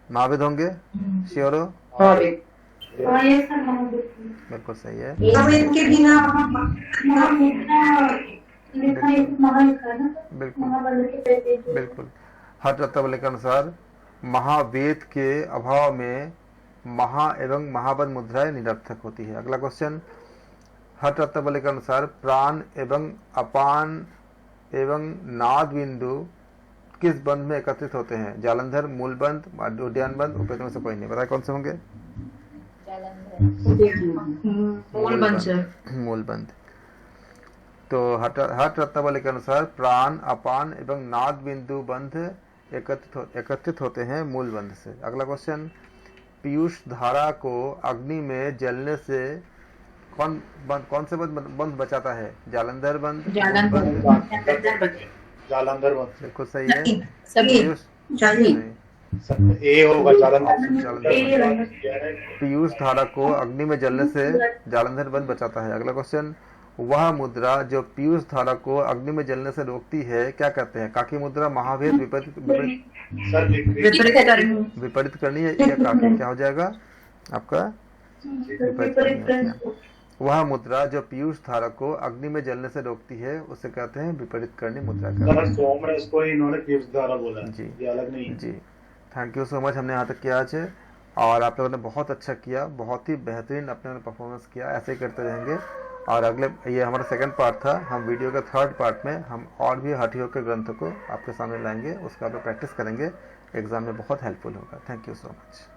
महावेद होंगे। श्योर हो? बिल्कुल सही है। के बिना बिल्कुल। हठ रत्नावली के अनुसार महावेद के अभाव में महा एवं महावद मुद्राएं निरर्थक होती है। अगला क्वेश्चन, हठ रत्नावली के अनुसार प्राण एवं अपान एवं नाद बिंदु किस बंध में एकत्रित होते हैं? जालंधर, मूल बंध, उद्यान बंध, उपेंद्र में से कोई नहीं। बताए कौन से होंगे? मूलबंध से। मूलबंध। तो हठ रत्नावली के अनुसार प्राण, अपान एवं नाद बिंदु बंध एकत्रित होते हैं मूलबंध से। अगला क्वेश्चन, पीयूष धारा को अग्नि में जलने से कौन से बंध बचाता है? जालंधर बंध, जालंधर बंध बिल्कुल सही है। सभी ए होगा जालंधर। पीयूष धारा को अग्नि में जलने से जालंधर बंध बचाता है। अगला क्वेश्चन, वह मुद्रा जो पीयूष धारा को अग्नि में जलने से रोकती है क्या कहते हैं? काकी मुद्रा, महाभेद, विपरीत करनी है या काकी? क्या हो जाएगा आपका? विपरीत करनी। वह मुद्रा जो पीयूष धारा को अग्नि में जलने से रोकती है उसे कहते हैं विपरीत करनी मुद्रा। सोमरस को इन्होंने पीयूष धारा बोला जी, ये अलग नहीं जी। Thank you so much. हमने यहाँ तक किया आज और आप लोगों ने बहुत अच्छा किया, बहुत ही बेहतरीन अपने परफॉर्मेंस किया। ऐसे ही करते रहेंगे। और अगले, ये हमारा सेकंड पार्ट था। हम वीडियो के थर्ड पार्ट में हम और भी हठियों के ग्रंथों को आपके सामने लाएंगे, उसका आप प्रैक्टिस करेंगे, एग्जाम में बहुत हेल्पफुल होगा। Thank you so much.